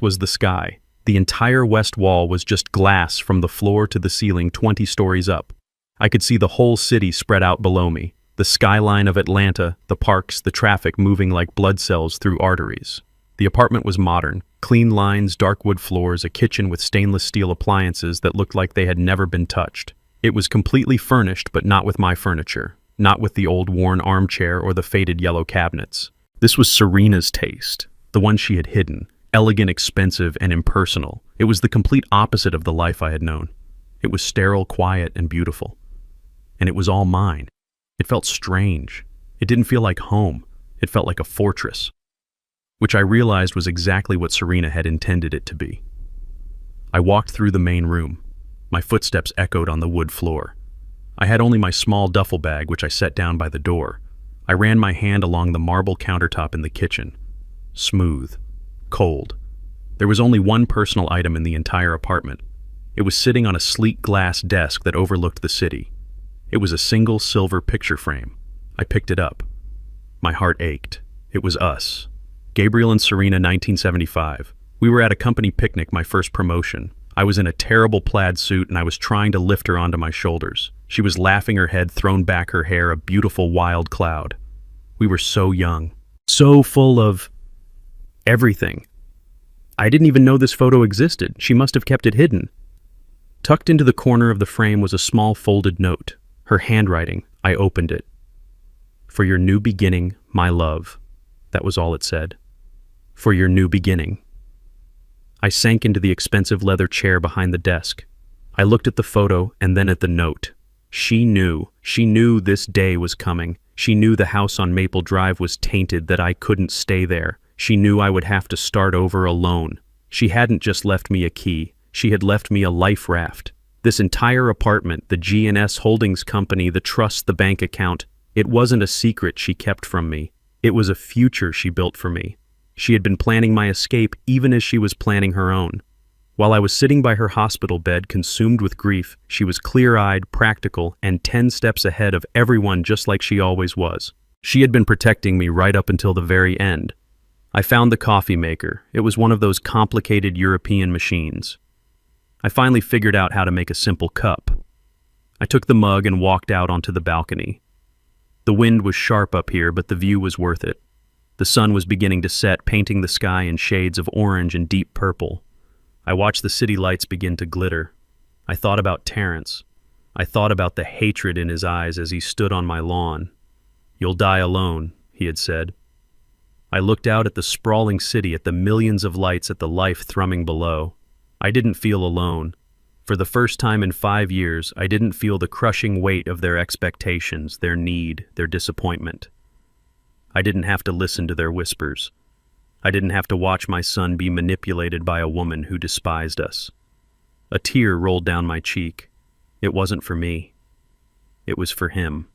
Speaker 1: was the sky. The entire west wall was just glass from the floor to the ceiling 20 stories up. I could see the whole city spread out below me, the skyline of Atlanta, the parks, the traffic moving like blood cells through arteries. The apartment was modern, clean lines, dark wood floors, a kitchen with stainless steel appliances that looked like they had never been touched. It was completely furnished, but not with my furniture, not with the old worn armchair or the faded yellow cabinets. This was Serena's taste, the one she had hidden, elegant, expensive, and impersonal. It was the complete opposite of the life I had known. It was sterile, quiet, and beautiful. And it was all mine. It felt strange. It didn't feel like home. It felt like a fortress, which I realized was exactly what Serena had intended it to be. I walked through the main room. My footsteps echoed on the wood floor. I had only my small duffel bag, which I set down by the door. I ran my hand along the marble countertop in the kitchen. Smooth. Cold. There was only one personal item in the entire apartment. It was sitting on a sleek glass desk that overlooked the city. It was a single silver picture frame. I picked it up. My heart ached. It was us. Gabriel and Serena, 1975. We were at a company picnic, my first promotion. I was in a terrible plaid suit and I was trying to lift her onto my shoulders. She was laughing, her head thrown back, her hair a beautiful wild cloud. We were so young, so full of everything. I didn't even know this photo existed. She must have kept it hidden. Tucked into the corner of the frame was a small folded note. Her handwriting. I opened it. "For your new beginning, my love." That was all it said. "For your new beginning." I sank into the expensive leather chair behind the desk. I looked at the photo and then at the note. She knew this day was coming. She knew the house on Maple Drive was tainted, that I couldn't stay there. She knew I would have to start over alone. She hadn't just left me a key. She had left me a life raft. This entire apartment, the G&S Holdings Company, the trust, the bank account, it wasn't a secret she kept from me. It was a future she built for me. She had been planning my escape even as she was planning her own. While I was sitting by her hospital bed, consumed with grief, she was clear-eyed, practical, and 10 steps ahead of everyone, just like she always was. She had been protecting me right up until the very end. I found the coffee maker. It was one of those complicated European machines. I finally figured out how to make a simple cup. I took the mug and walked out onto the balcony. The wind was sharp up here, but the view was worth it. The sun was beginning to set, painting the sky in shades of orange and deep purple. I watched the city lights begin to glitter. I thought about Terrence. I thought about the hatred in his eyes as he stood on my lawn. "You'll die alone," he had said. I looked out at the sprawling city, at the millions of lights, at the life thrumming below. I didn't feel alone. For the first time in 5 years, I didn't feel the crushing weight of their expectations, their need, their disappointment. I didn't have to listen to their whispers. I didn't have to watch my son be manipulated by a woman who despised us. A tear rolled down my cheek. It wasn't for me. It was for him.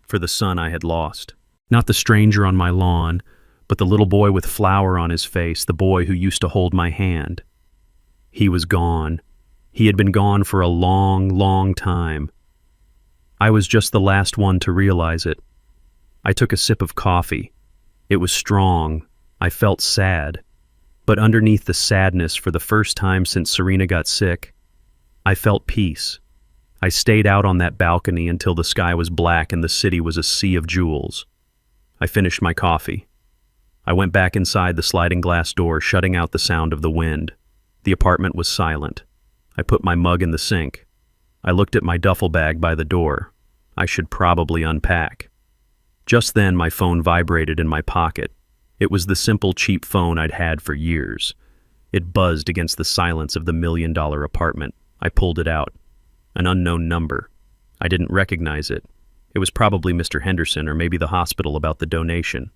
Speaker 1: For the son I had lost. Not the stranger on my lawn, but the little boy with flour on his face, the boy who used to hold my hand. He was gone. He had been gone for a long, long time. I was just the last one to realize it. I took a sip of coffee. It was strong. I felt sad. But underneath the sadness, for the first time since Serena got sick, I felt peace. I stayed out on that balcony until the sky was black and the city was a sea of jewels. I finished my coffee. I went back inside the sliding glass door, shutting out the sound of the wind. The apartment was silent. I put my mug in the sink. I looked at my duffel bag by the door. I should probably unpack. Just then my phone vibrated in my pocket. It was the simple, cheap phone I'd had for years. It buzzed against the silence of the $1,000,000 apartment. I pulled it out. An unknown number. I didn't recognize it. It was probably Mr. Henderson or maybe the hospital about the donation.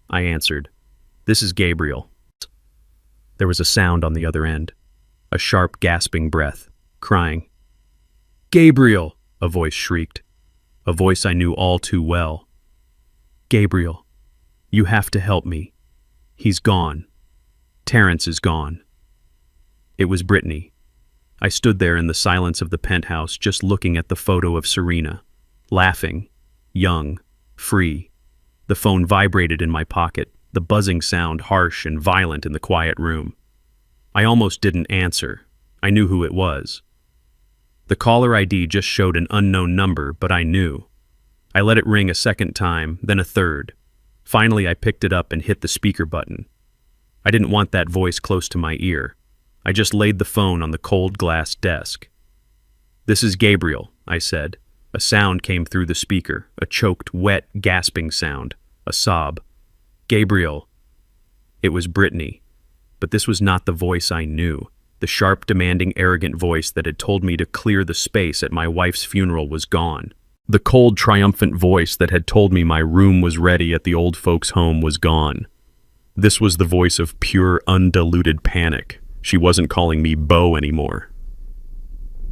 Speaker 1: I answered. "This is Gabriel." There was a sound on the other end. A sharp, gasping breath, crying. "Gabriel!" a voice shrieked. A voice I knew all too well. "Gabriel, you have to help me. He's gone. Terrence is gone." It was Brittany. I stood there in the silence of the penthouse, just looking at the photo of Serena, laughing, young, free. The phone vibrated in my pocket, the buzzing sound harsh and violent in the quiet room. I almost didn't answer. I knew who it was. The caller ID just showed an unknown number, but I knew. I let it ring a second time, then a third. Finally, I picked it up and hit the speaker button. I didn't want that voice close to my ear. I just laid the phone on the cold glass desk. "This is Gabriel," I said. A sound came through the speaker, a choked, wet, gasping sound, a sob. "Gabriel." It was Brittany. But this was not the voice I knew. The sharp, demanding, arrogant voice that had told me to clear the space at my wife's funeral was gone. The cold, triumphant voice that had told me my room was ready at the old folks' home was gone. This was the voice of pure, undiluted panic. She wasn't calling me Beau anymore.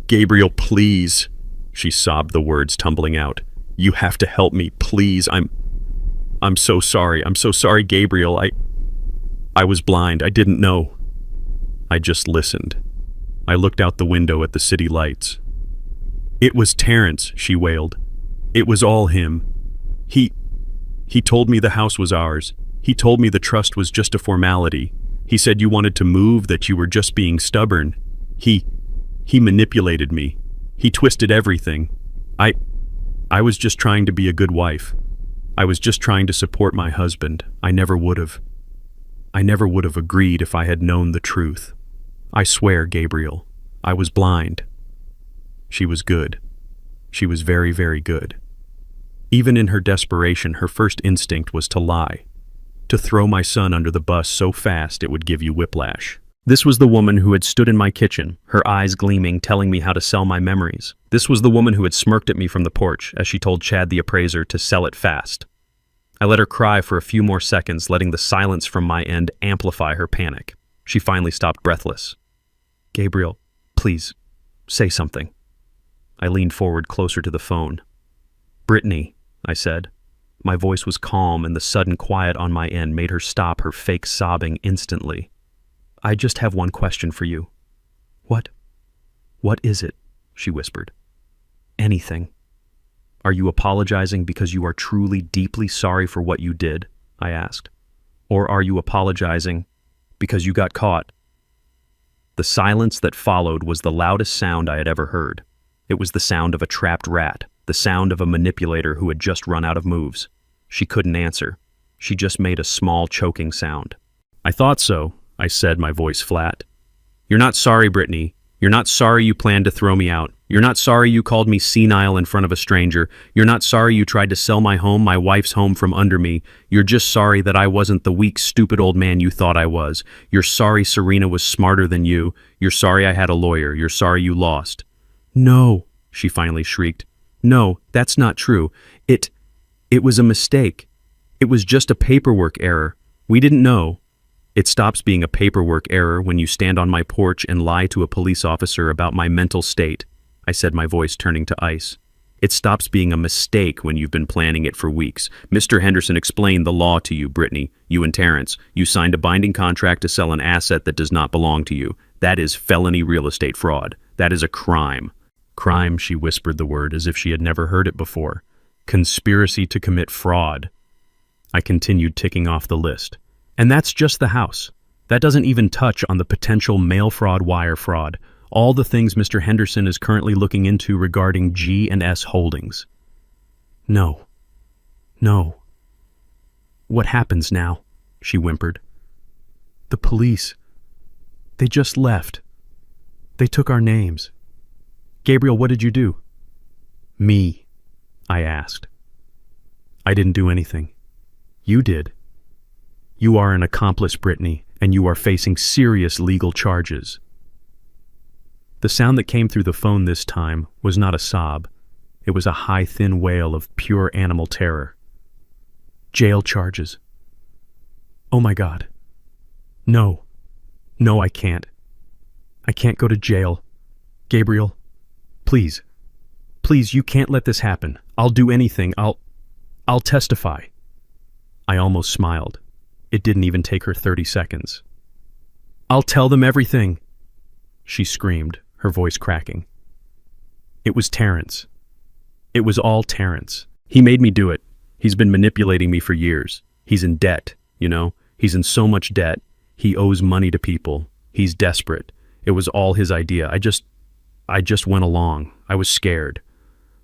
Speaker 1: "Gabriel, please," she sobbed, the words tumbling out. "You have to help me, please. I'm so sorry. I'm so sorry, Gabriel. I was blind. I didn't know." I just listened. I looked out the window at the city lights. "It was Terrence," she wailed. "It was all him. He told me the house was ours. He told me the trust was just a formality. He said you wanted to move, that you were just being stubborn. He manipulated me. He twisted everything. I was just trying to be a good wife. I was just trying to support my husband. I never would have agreed if I had known the truth. I swear, Gabriel, I was blind." She was good. She was very, very good. Even in her desperation, her first instinct was to lie. To throw my son under the bus so fast it would give you whiplash. This was the woman who had stood in my kitchen, her eyes gleaming, telling me how to sell my memories. This was the woman who had smirked at me from the porch as she told Chad the appraiser to sell it fast. I let her cry for a few more seconds, letting the silence from my end amplify her panic. She finally stopped, breathless. "Gabriel, please, say something." I leaned forward closer to the phone. "Brittany," I said. My voice was calm, and the sudden quiet on my end made her stop her fake sobbing instantly. "I just have one question for you." What is it?" she whispered. "Anything. Are you apologizing because you are truly, deeply sorry for what you did?" I asked. "Or are you apologizing because you got caught?" The silence that followed was the loudest sound I had ever heard. It was the sound of a trapped rat, the sound of a manipulator who had just run out of moves. She couldn't answer. She just made a small, choking sound. "I thought so," I said, my voice flat. "You're not sorry, Brittany. You're not sorry you planned to throw me out. You're not sorry you called me senile in front of a stranger. You're not sorry you tried to sell my home, my wife's home, from under me. You're just sorry that I wasn't the weak, stupid old man you thought I was. You're sorry Serena was smarter than you. You're sorry I had a lawyer. You're sorry you lost." "No," she finally shrieked. "No, that's not true. It was a mistake. It was just a paperwork error. We didn't know." "It stops being a paperwork error when you stand on my porch and lie to a police officer about my mental state," I said, my voice turning to ice. "It stops being a mistake when you've been planning it for weeks. Mr. Henderson explained the law to you, Brittany, you and Terrence. You signed a binding contract to sell an asset that does not belong to you. That is felony real estate fraud. That is a crime." Crime, she whispered the word as if she had never heard it before. Conspiracy to commit fraud. I continued ticking off the list. And that's just the house. That doesn't even touch on the potential mail fraud, wire fraud, all the things Mr. Henderson is currently looking into regarding G&S Holdings. No. "What happens now?" she whimpered. "The police. They just left. They took our names." "Gabriel, what did you do?" "Me," I asked. "I didn't do anything. You did. You are an accomplice, Brittany, and you are facing serious legal charges." The sound that came through the phone this time was not a sob. It was a high, thin wail of pure animal terror. "Jail charges. Oh my God. No, I can't. I can't go to jail. Gabriel, please, you can't let this happen. I'll do anything. I'll testify." I almost smiled. It didn't even take her 30 seconds. "I'll tell them everything," she screamed, her voice cracking. It was Terrence. It was all Terrence. He made me do it. He's been manipulating me for years. He's in debt, you know? He's in so much debt. He owes money to people. He's desperate. It was all his idea. I just went along. I was scared.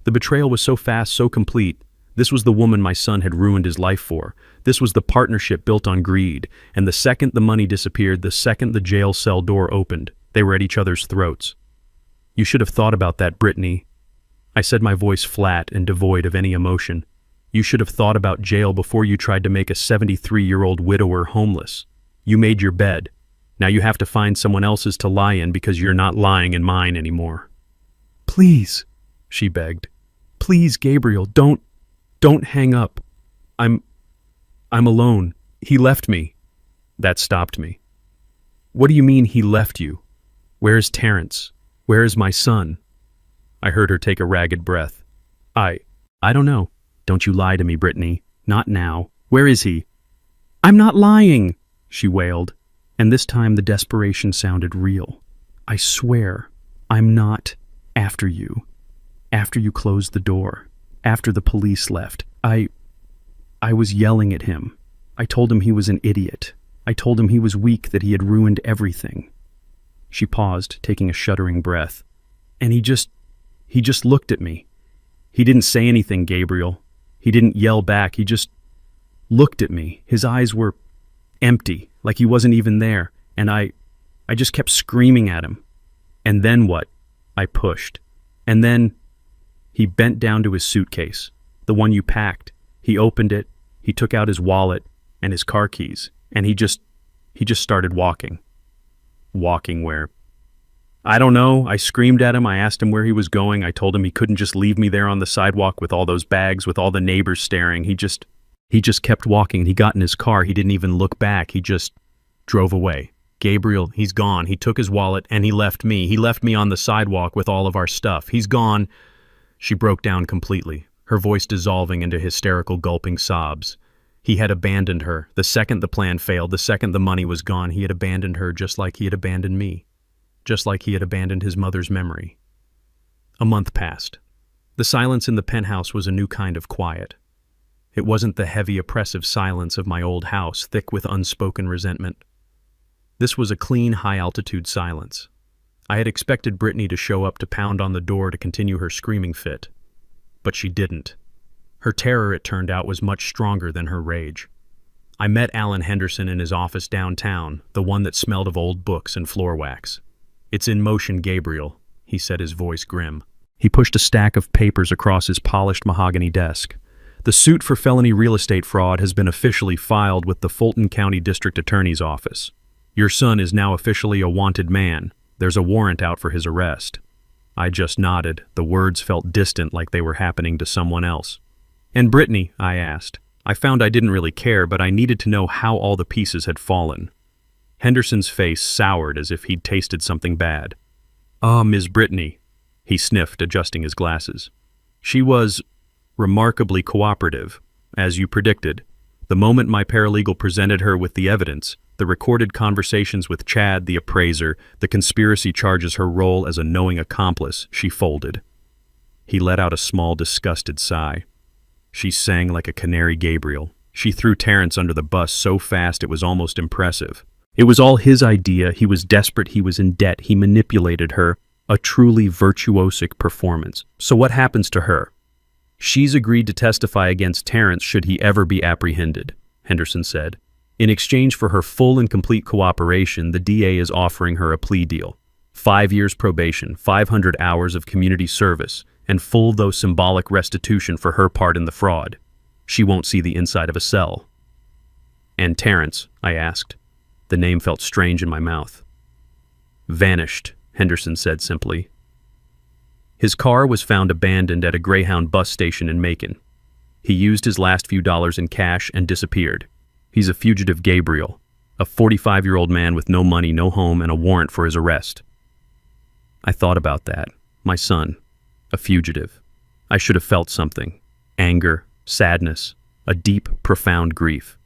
Speaker 1: The betrayal was so fast, so complete. This was the woman my son had ruined his life for. This was the partnership built on greed. And the second the money disappeared, the second the jail cell door opened, they were at each other's throats. "You should have thought about that, Brittany." I said, my voice flat and devoid of any emotion. "You should have thought about jail before you tried to make a 73-year-old widower homeless. You made your bed. Now you have to find someone else's to lie in because you're not lying in mine anymore." "Please," she begged. "Please, Gabriel, don't hang up. I'm alone. He left me." That stopped me. "What do you mean he left you? Where's Terrence? Where is my son?" I heard her take a ragged breath. I don't know. Don't you lie to me, Brittany. Not now. Where is he?" "I'm not lying," she wailed, and this time the desperation sounded real. "I swear, I'm not after you. After you closed the door. After the police left. I was yelling at him. I told him he was an idiot. I told him he was weak, that he had ruined everything." She paused, taking a shuddering breath. "And he just looked at me. He didn't say anything, Gabriel. He didn't yell back. He just looked at me. His eyes were empty, like he wasn't even there. And I just kept screaming at him. And then what?" I pushed. "And then he bent down to his suitcase, the one you packed. He opened it, he took out his wallet and his car keys, and he just started walking." "Walking where?" "I don't know." I screamed at him. I asked him where he was going. I told him he couldn't just leave me there on the sidewalk with all those bags, with all the neighbors staring. He just kept walking. He got in his car. He didn't even look back. He just drove away. "Gabriel, he's gone. He took his wallet and he left me. He left me on the sidewalk with all of our stuff. He's gone." She broke down completely, her voice dissolving into hysterical gulping sobs. He had abandoned her. The second the plan failed, the second the money was gone, he had abandoned her just like he had abandoned me. Just like he had abandoned his mother's memory. A month passed. The silence in the penthouse was a new kind of quiet. It wasn't the heavy, oppressive silence of my old house, thick with unspoken resentment. This was a clean, high-altitude silence. I had expected Brittany to show up to pound on the door to continue her screaming fit. But she didn't. Her terror, it turned out, was much stronger than her rage. I met Alan Henderson in his office downtown, the one that smelled of old books and floor wax. "It's in motion, Gabriel," he said, his voice grim. He pushed a stack of papers across his polished mahogany desk. "The suit for felony real estate fraud has been officially filed with the Fulton County District Attorney's Office. Your son is now officially a wanted man. There's a warrant out for his arrest." I just nodded. The words felt distant, like they were happening to someone else. "And Brittany?" I asked. I found I didn't really care, but I needed to know how all the pieces had fallen. Henderson's face soured as if he'd tasted something bad. Ms. Brittany," he sniffed, adjusting his glasses. "She was remarkably cooperative, as you predicted. The moment my paralegal presented her with the evidence, the recorded conversations with Chad, the appraiser, the conspiracy charges, her role as a knowing accomplice, she folded." He let out a small, disgusted sigh. "She sang like a canary, Gabriel. She threw Terrence under the bus so fast it was almost impressive. It was all his idea. He was desperate. He was in debt. He manipulated her. A truly virtuosic performance. So what happens to her?" "She's agreed to testify against Terrence should he ever be apprehended," Henderson said. "In exchange for her full and complete cooperation, the DA is offering her a plea deal. 5 years probation, 500 hours of community service, and full, though symbolic, restitution for her part in the fraud. She won't see the inside of a cell." "And Terrence?" I asked. The name felt strange in my mouth. "Vanished," Henderson said simply. "His car was found abandoned at a Greyhound bus station in Macon. He used his last few dollars in cash and disappeared. He's a fugitive, Gabriel, a 45-year-old man with no money, no home, and a warrant for his arrest." I thought about that. My son. A fugitive. I should have felt something. Anger, sadness, a deep, profound grief.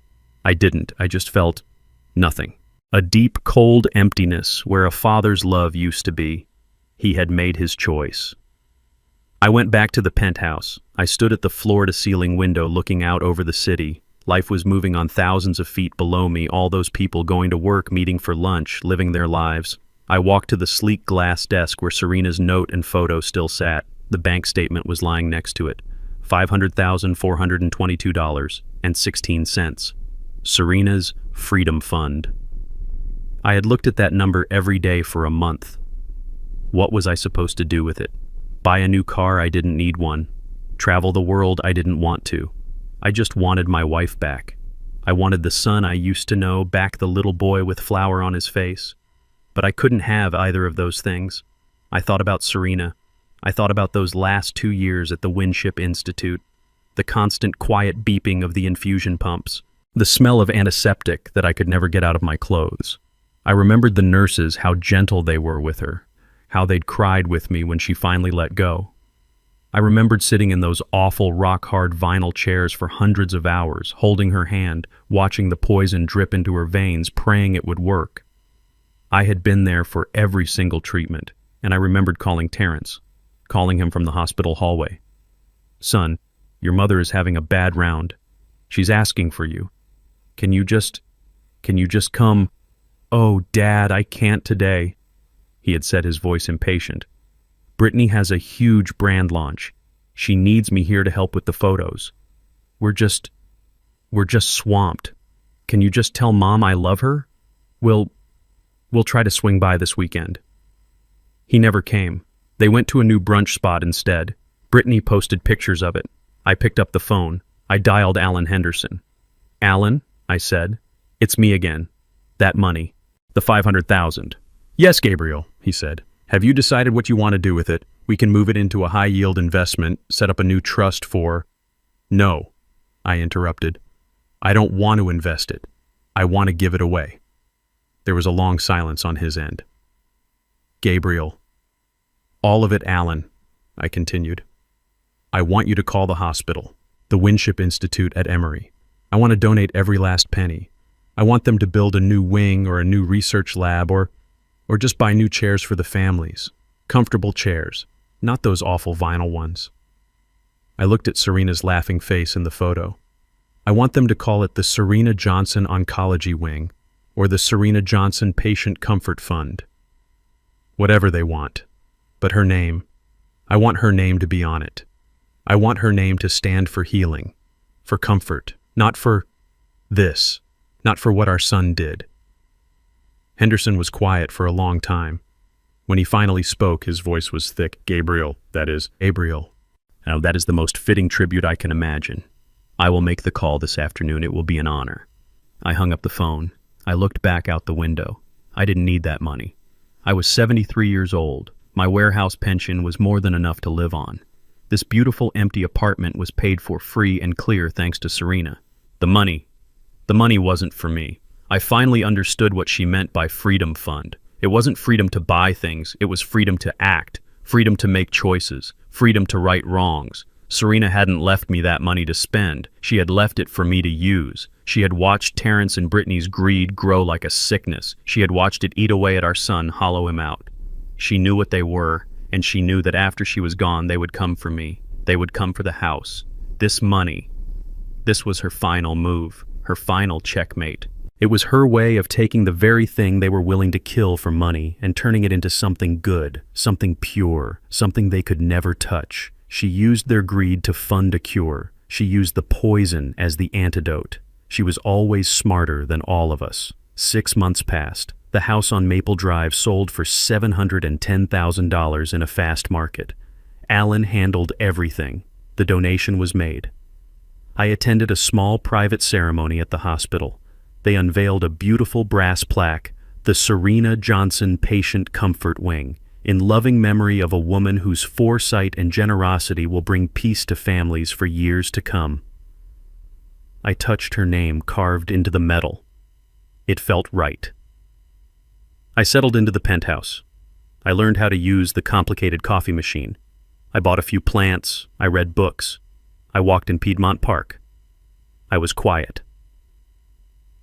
Speaker 1: I didn't. I just felt nothing. A deep, cold emptiness where a father's love used to be. He had made his choice. I went back to the penthouse. I stood at the floor-to-ceiling window looking out over the city. Life was moving on thousands of feet below me, all those people going to work, meeting for lunch, living their lives. I walked to the sleek glass desk where Serena's note and photo still sat. The bank statement was lying next to it. $500,422.16. Serena's Freedom Fund. I had looked at that number every day for a month. What was I supposed to do with it? Buy a new car? I didn't need one. Travel the world? I didn't want to. I just wanted my wife back. I wanted the son I used to know back, the little boy with flour on his face. But I couldn't have either of those things. I thought about Serena. I thought about those last 2 years at the Winship Institute, the constant quiet beeping of the infusion pumps, the smell of antiseptic that I could never get out of my clothes. I remembered the nurses, how gentle they were with her, how they'd cried with me when she finally let go. I remembered sitting in those awful rock-hard vinyl chairs for hundreds of hours, holding her hand, watching the poison drip into her veins, praying it would work. I had been there for every single treatment, and I remembered calling Terrence, calling him from the hospital hallway. "Son, your mother is having a bad round. She's asking for you. Can you just come?" "Oh, Dad, I can't today," he had said, his voice impatient. "Brittany has a huge brand launch. She needs me here to help with the photos. We're just swamped. Can you just tell Mom I love her? We'll try to swing by this weekend." He never came. They went to a new brunch spot instead. Brittany posted pictures of it. I picked up the phone. I dialed Alan Henderson. "Alan," I said, "it's me again. That money. The 500,000. "Yes, Gabriel," he said. "Have you decided what you want to do with it? We can move it into a high-yield investment, set up a new trust for—" "No," I interrupted. "I don't want to invest it. I want to give it away." There was a long silence on his end. "Gabriel." "All of it, Alan," I continued. "I want you to call the hospital, the Winship Institute at Emory. I want to donate every last penny. I want them to build a new wing or a new research lab or just buy new chairs for the families. Comfortable chairs, not those awful vinyl ones." I looked at Serena's laughing face in the photo. "I want them to call it the Serena Johnson Oncology Wing or the Serena Johnson Patient Comfort Fund. Whatever they want. But her name, I want her name to be on it. I want her name to stand for healing, for comfort, not for this, not for what our son did. Henderson was quiet for a long time. When he finally spoke, his voice was thick. Gabriel, that is. Gabriel. Now, that is the most fitting tribute I can imagine. I will make the call this afternoon. It will be an honor. I hung up the phone. I looked back out the window. I didn't need that money. I was 73 years old. My warehouse pension was more than enough to live on. This beautiful empty apartment was paid for free and clear thanks to Serena. The money wasn't for me. I finally understood what she meant by freedom fund. It wasn't freedom to buy things, it was freedom to act, freedom to make choices, freedom to right wrongs. Serena hadn't left me that money to spend. She had left it for me to use. She had watched Terrence and Brittany's greed grow like a sickness. She had watched it eat away at our son, hollow him out. She knew what they were, and she knew that after she was gone, they would come for me. They would come for the house. This money. This was her final move, her final checkmate. It was her way of taking the very thing they were willing to kill for money and turning it into something good, something pure, something they could never touch. She used their greed to fund a cure. She used the poison as the antidote. She was always smarter than all of us. 6 months passed. The house on Maple Drive sold for $710,000 in a fast market. Alan handled everything. The donation was made. I attended a small private ceremony at the hospital. They unveiled a beautiful brass plaque, the Serena Johnson Patient Comfort Wing, in loving memory of a woman whose foresight and generosity will bring peace to families for years to come. I touched her name carved into the metal. It felt right. I settled into the penthouse. I learned how to use the complicated coffee machine. I bought a few plants. I read books. I walked in Piedmont Park. I was quiet.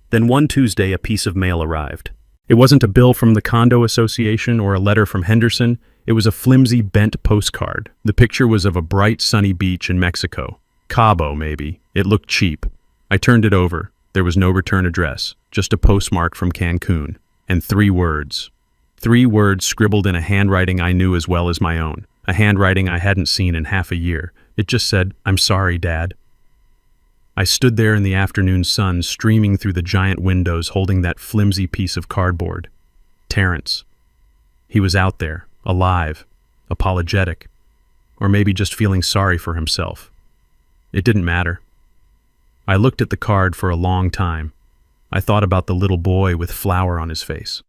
Speaker 1: Then one Tuesday, a piece of mail arrived. It wasn't a bill from the condo association or a letter from Henderson. It was a flimsy, bent postcard. The picture was of a bright, sunny beach in Mexico. Cabo, maybe. It looked cheap. I turned it over. There was no return address, just a postmark from Cancun. And 3 words. 3 words scribbled in a handwriting I knew as well as my own. A handwriting I hadn't seen in half a year. It just said, "I'm sorry, Dad." I stood there in the afternoon sun, streaming through the giant windows, holding that flimsy piece of cardboard. Terrence. He was out there, alive, apologetic, or maybe just feeling sorry for himself. It didn't matter. I looked at the card for a long time. I thought about the little boy with flour on his face.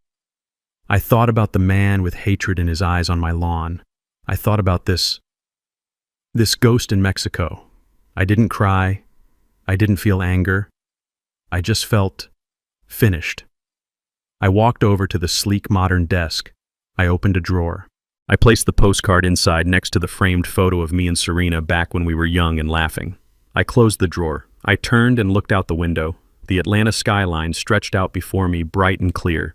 Speaker 1: I thought about the man with hatred in his eyes on my lawn. I thought about this ghost in Mexico. I didn't cry. I didn't feel anger. I just felt finished. I walked over to the sleek modern desk. I opened a drawer. I placed the postcard inside next to the framed photo of me and Serena back when we were young and laughing. I closed the drawer. I turned and looked out the window. The Atlanta skyline stretched out before me, bright and clear.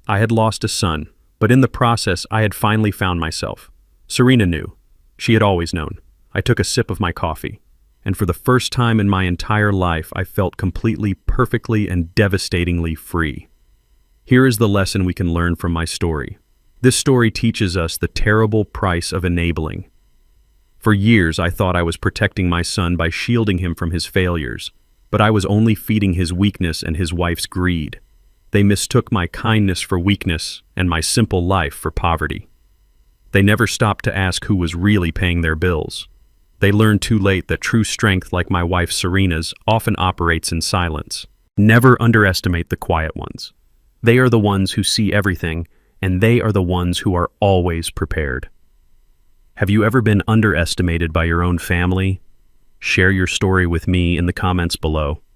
Speaker 1: I had lost a son, but in the process I had finally found myself. Serena knew. She had always known. I took a sip of my coffee. And for the first time in my entire life, I felt completely, perfectly, and devastatingly free. Here is the lesson we can learn from my story. This story teaches us the terrible price of enabling. For years, I thought I was protecting my son by shielding him from his failures, but I was only feeding his weakness and his wife's greed. They mistook my kindness for weakness and my simple life for poverty. They never stopped to ask who was really paying their bills. They learned too late that true strength, like my wife Serena's, often operates in silence. Never underestimate the quiet ones. They are the ones who see everything, and they are the ones who are always prepared. Have you ever been underestimated by your own family? Share your story with me in the comments below.